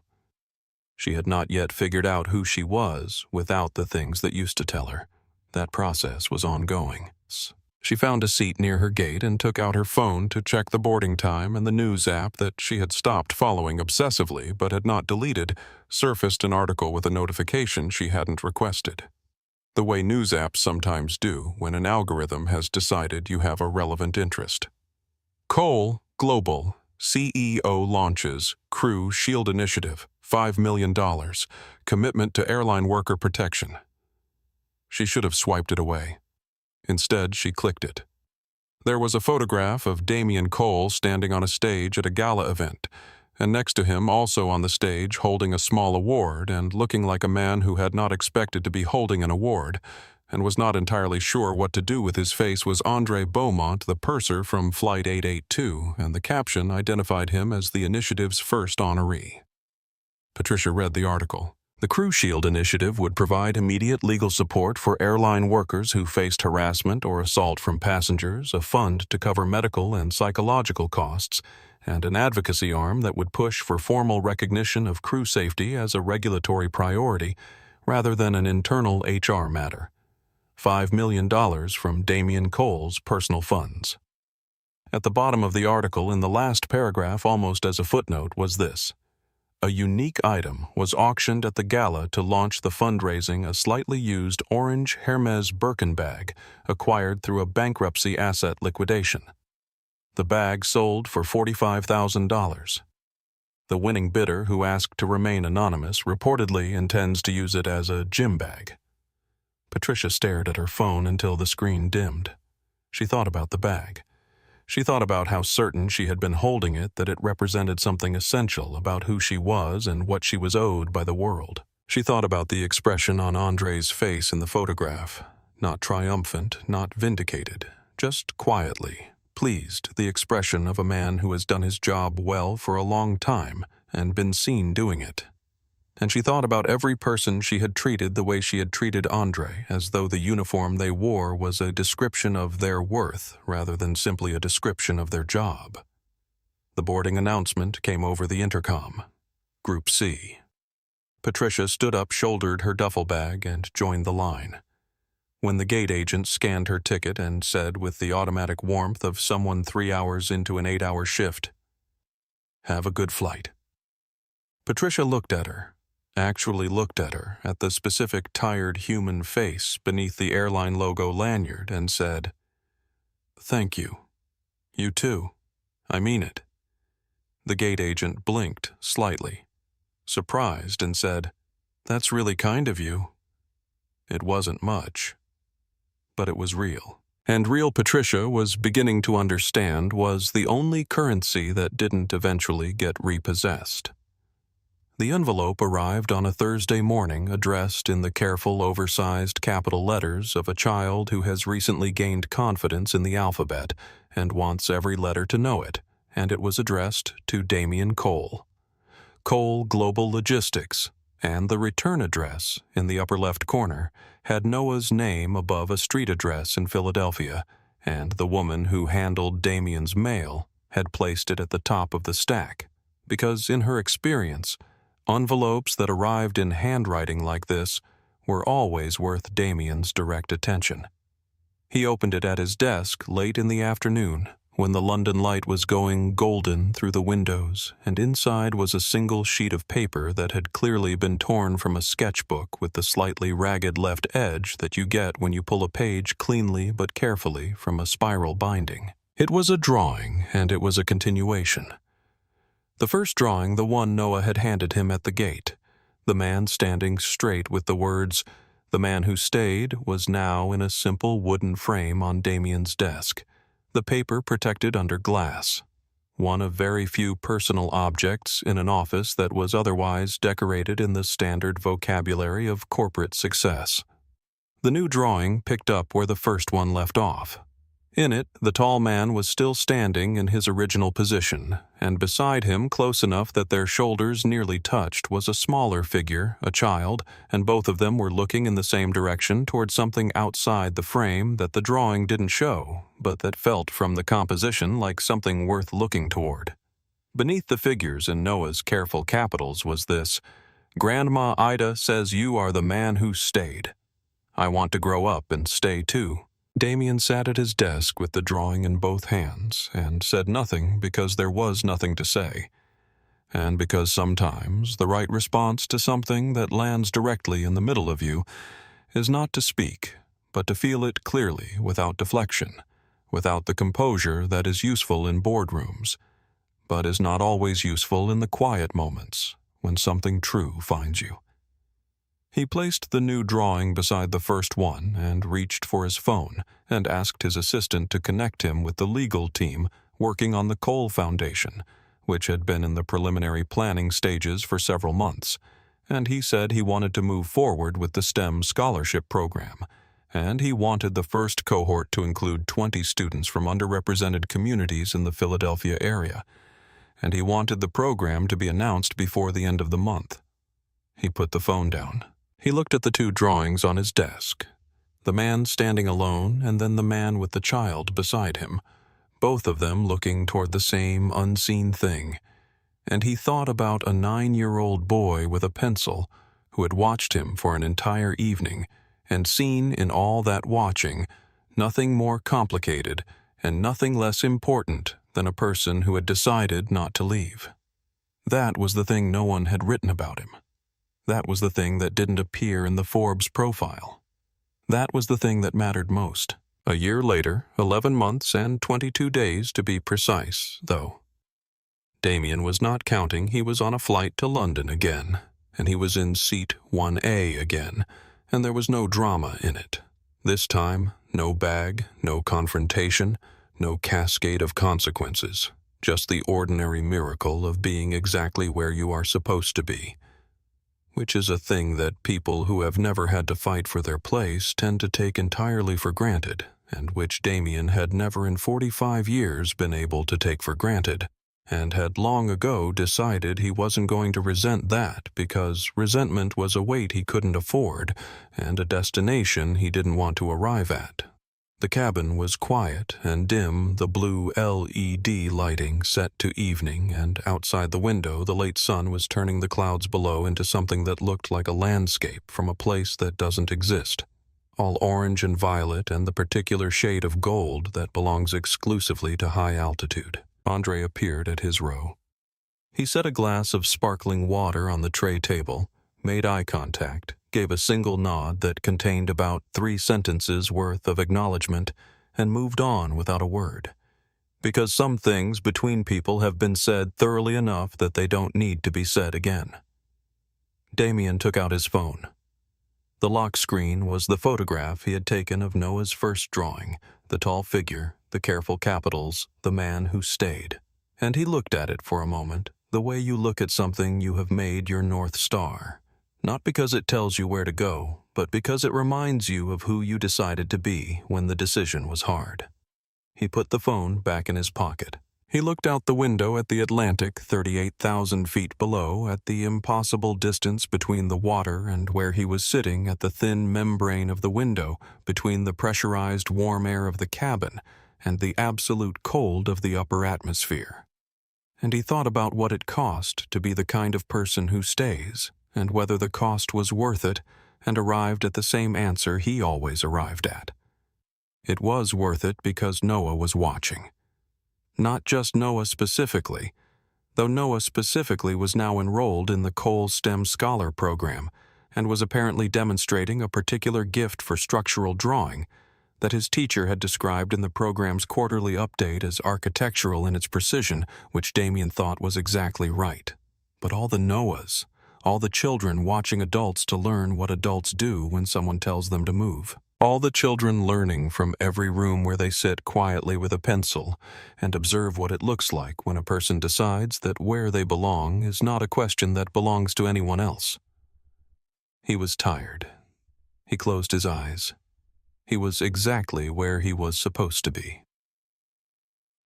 She had not yet figured out who she was without the things that used to tell her. That process was ongoing. She found a seat near her gate and took out her phone to check the boarding time, and the news app that she had stopped following obsessively but had not deleted surfaced an article with a notification she hadn't requested. The way news apps sometimes do when an algorithm has decided you have a relevant interest. Cole Global, CEO launches Crew Shield Initiative, $5 million, commitment to airline worker protection. She should have swiped it away. Instead, she clicked it. There was a photograph of Damian Cole standing on a stage at a gala event, and next to him, also on the stage, holding a small award and looking like a man who had not expected to be holding an award, and was not entirely sure what to do with his face was Andre Beaumont, the purser from Flight 882, and the caption identified him as the initiative's first honoree. Patricia read the article. The Crew Shield initiative would provide immediate legal support for airline workers who faced harassment or assault from passengers, a fund to cover medical and psychological costs, and an advocacy arm that would push for formal recognition of crew safety as a regulatory priority rather than an internal HR matter. $5 million from Damian Cole's personal funds. At the bottom of the article, in the last paragraph, almost as a footnote, was this: a unique item was auctioned at the gala to launch the fundraising, a slightly used orange Hermes Birkin bag acquired through a bankruptcy asset liquidation. The bag sold for $45,000. The winning bidder, who asked to remain anonymous, reportedly intends to use it as a gym bag. Patricia stared at her phone until the screen dimmed. She thought about the bag. She thought about how certain she had been holding it that it represented something essential about who she was and what she was owed by the world. She thought about the expression on Andre's face in the photograph. Not triumphant, not vindicated, just quietly, pleased, the expression of a man who has done his job well for a long time and been seen doing it. And she thought about every person she had treated the way she had treated Andre, as though the uniform they wore was a description of their worth rather than simply a description of their job. The boarding announcement came over the intercom. Group C. Patricia stood up, shouldered her duffel bag, and joined the line. When the gate agent scanned her ticket and said with the automatic warmth of someone 3 hours into an 8-hour shift, "Have a good flight." Patricia looked at her. Actually looked at her, at the specific tired human face beneath the airline logo lanyard, and said, "Thank you. You too. I mean it." The gate agent blinked slightly, surprised, and said, "That's really kind of you." It wasn't much, but it was real. And real Patricia was beginning to understand was the only currency that didn't eventually get repossessed. The envelope arrived on a Thursday morning, addressed in the careful, oversized capital letters of a child who has recently gained confidence in the alphabet and wants every letter to know it, and it was addressed to Damian Cole. Cole Global Logistics, and the return address, in the upper left corner, had Noah's name above a street address in Philadelphia, and the woman who handled Damian's mail had placed it at the top of the stack, because in her experience, envelopes that arrived in handwriting like this were always worth Damian's direct attention. He opened it at his desk late in the afternoon, when the London light was going golden through the windows, and inside was a single sheet of paper that had clearly been torn from a sketchbook with the slightly ragged left edge that you get when you pull a page cleanly but carefully from a spiral binding. It was a drawing, and it was a continuation. The first drawing, the one Noah had handed him at the gate, the man standing straight with the words, "The man who stayed," was now in a simple wooden frame on Damian's desk, the paper protected under glass, one of very few personal objects in an office that was otherwise decorated in the standard vocabulary of corporate success. The new drawing picked up where the first one left off. In it, the tall man was still standing in his original position, and beside him, close enough that their shoulders nearly touched, was a smaller figure, a child, and both of them were looking in the same direction toward something outside the frame that the drawing didn't show, but that felt from the composition like something worth looking toward. Beneath the figures in Noah's careful capitals was this: "Grandma Ida says you are the man who stayed. I want to grow up and stay too." Damian sat at his desk with the drawing in both hands and said nothing because there was nothing to say, and because sometimes the right response to something that lands directly in the middle of you is not to speak, but to feel it clearly without deflection, without the composure that is useful in boardrooms, but is not always useful in the quiet moments when something true finds you. He placed the new drawing beside the first one and reached for his phone and asked his assistant to connect him with the legal team working on the Cole Foundation, which had been in the preliminary planning stages for several months, and he said he wanted to move forward with the STEM scholarship program, and he wanted the first cohort to include 20 students from underrepresented communities in the Philadelphia area, and he wanted the program to be announced before the end of the month. He put the phone down. He looked at the two drawings on his desk, the man standing alone and then the man with the child beside him, both of them looking toward the same unseen thing, and he thought about a 9-year-old boy with a pencil who had watched him for an entire evening and seen in all that watching nothing more complicated and nothing less important than a person who had decided not to leave. That was the thing no one had written about him. That was the thing that didn't appear in the Forbes profile. That was the thing that mattered most. A year later, 11 months and 22 days to be precise, though. Damien was not counting. He was on a flight to London again, and he was in seat 1A again, and there was no drama in it. This time, no bag, no confrontation, no cascade of consequences, just the ordinary miracle of being exactly where you are supposed to be, which is a thing that people who have never had to fight for their place tend to take entirely for granted, and which Damien had never in 45 years been able to take for granted, and had long ago decided he wasn't going to resent that because resentment was a weight he couldn't afford and a destination he didn't want to arrive at. The cabin was quiet and dim, the blue LED lighting set to evening, and outside the window the late sun was turning the clouds below into something that looked like a landscape from a place that doesn't exist, all orange and violet and the particular shade of gold that belongs exclusively to high altitude. Andre appeared at his row. He set a glass of sparkling water on the tray table, made eye contact, gave a single nod that contained about 3 sentences worth of acknowledgement, and moved on without a word. Because some things between people have been said thoroughly enough that they don't need to be said again. Damien took out his phone. The lock screen was the photograph he had taken of Noah's first drawing, the tall figure, the careful capitals, the man who stayed. And he looked at it for a moment, the way you look at something you have made your North Star. Not because it tells you where to go, but because it reminds you of who you decided to be when the decision was hard. He put the phone back in his pocket. He looked out the window at the Atlantic 38,000 feet below, at the impossible distance between the water and where he was sitting, at the thin membrane of the window between the pressurized warm air of the cabin and the absolute cold of the upper atmosphere. And he thought about what it cost to be the kind of person who stays, and whether the cost was worth it, and arrived at the same answer he always arrived at. It was worth it because Noah was watching. Not just Noah specifically, though Noah specifically was now enrolled in the Cole STEM Scholar program and was apparently demonstrating a particular gift for structural drawing that his teacher had described in the program's quarterly update as architectural in its precision, which Damien thought was exactly right. But all the Noahs, all the children watching adults to learn what adults do when someone tells them to move. All the children learning from every room where they sit quietly with a pencil and observe what it looks like when a person decides that where they belong is not a question that belongs to anyone else. He was tired. He closed his eyes. He was exactly where he was supposed to be.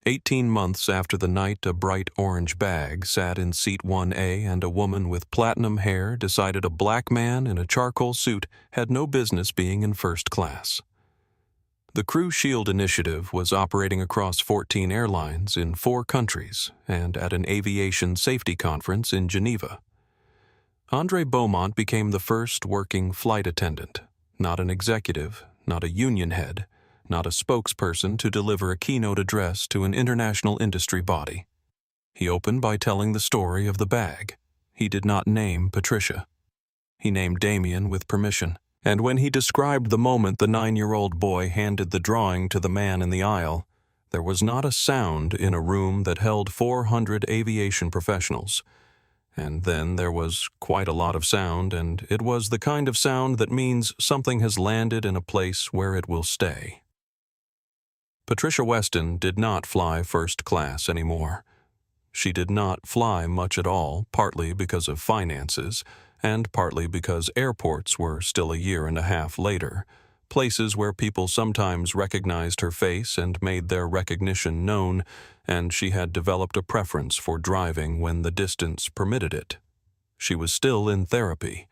18 months after the night a bright orange bag sat in seat 1A and a woman with platinum hair decided a black man in a charcoal suit had no business being in first class. The Crew Shield initiative was operating across 14 airlines in 4 countries and at an aviation safety conference in Geneva. Andre Beaumont became the first working flight attendant, not an executive, not a union head, not a spokesperson to deliver a keynote address to an international industry body. He opened by telling the story of the bag. He did not name Patricia. He named Damien with permission, and when he described the moment the 9-year-old boy handed the drawing to the man in the aisle, there was not a sound in a room that held 400 aviation professionals. And then there was quite a lot of sound, and it was the kind of sound that means something has landed in a place where it will stay. Patricia Weston did not fly first class anymore. She did not fly much at all, partly because of finances, and partly because airports were still a year and a half later, places where people sometimes recognized her face and made their recognition known, and she had developed a preference for driving when the distance permitted it. She was still in therapy.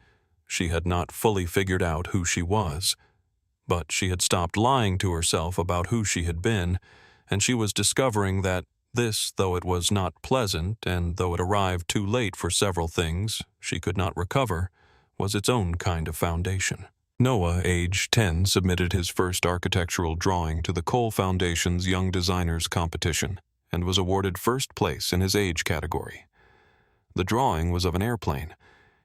She had not fully figured out who she was, but she had stopped lying to herself about who she had been, and she was discovering that this, though it was not pleasant and though it arrived too late for several things she could not recover, was its own kind of foundation. Noah, age 10, submitted his first architectural drawing to the Cole Foundation's Young Designers competition and was awarded first place in his age category. The drawing was of an airplane.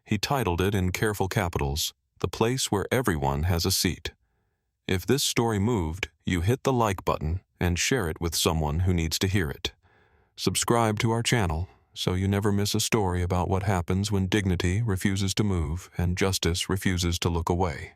He titled it in careful capitals, "The Place Where Everyone Has a Seat." If this story moved, you hit the like button and share it with someone who needs to hear it. Subscribe to our channel so you never miss a story about what happens when dignity refuses to move and justice refuses to look away.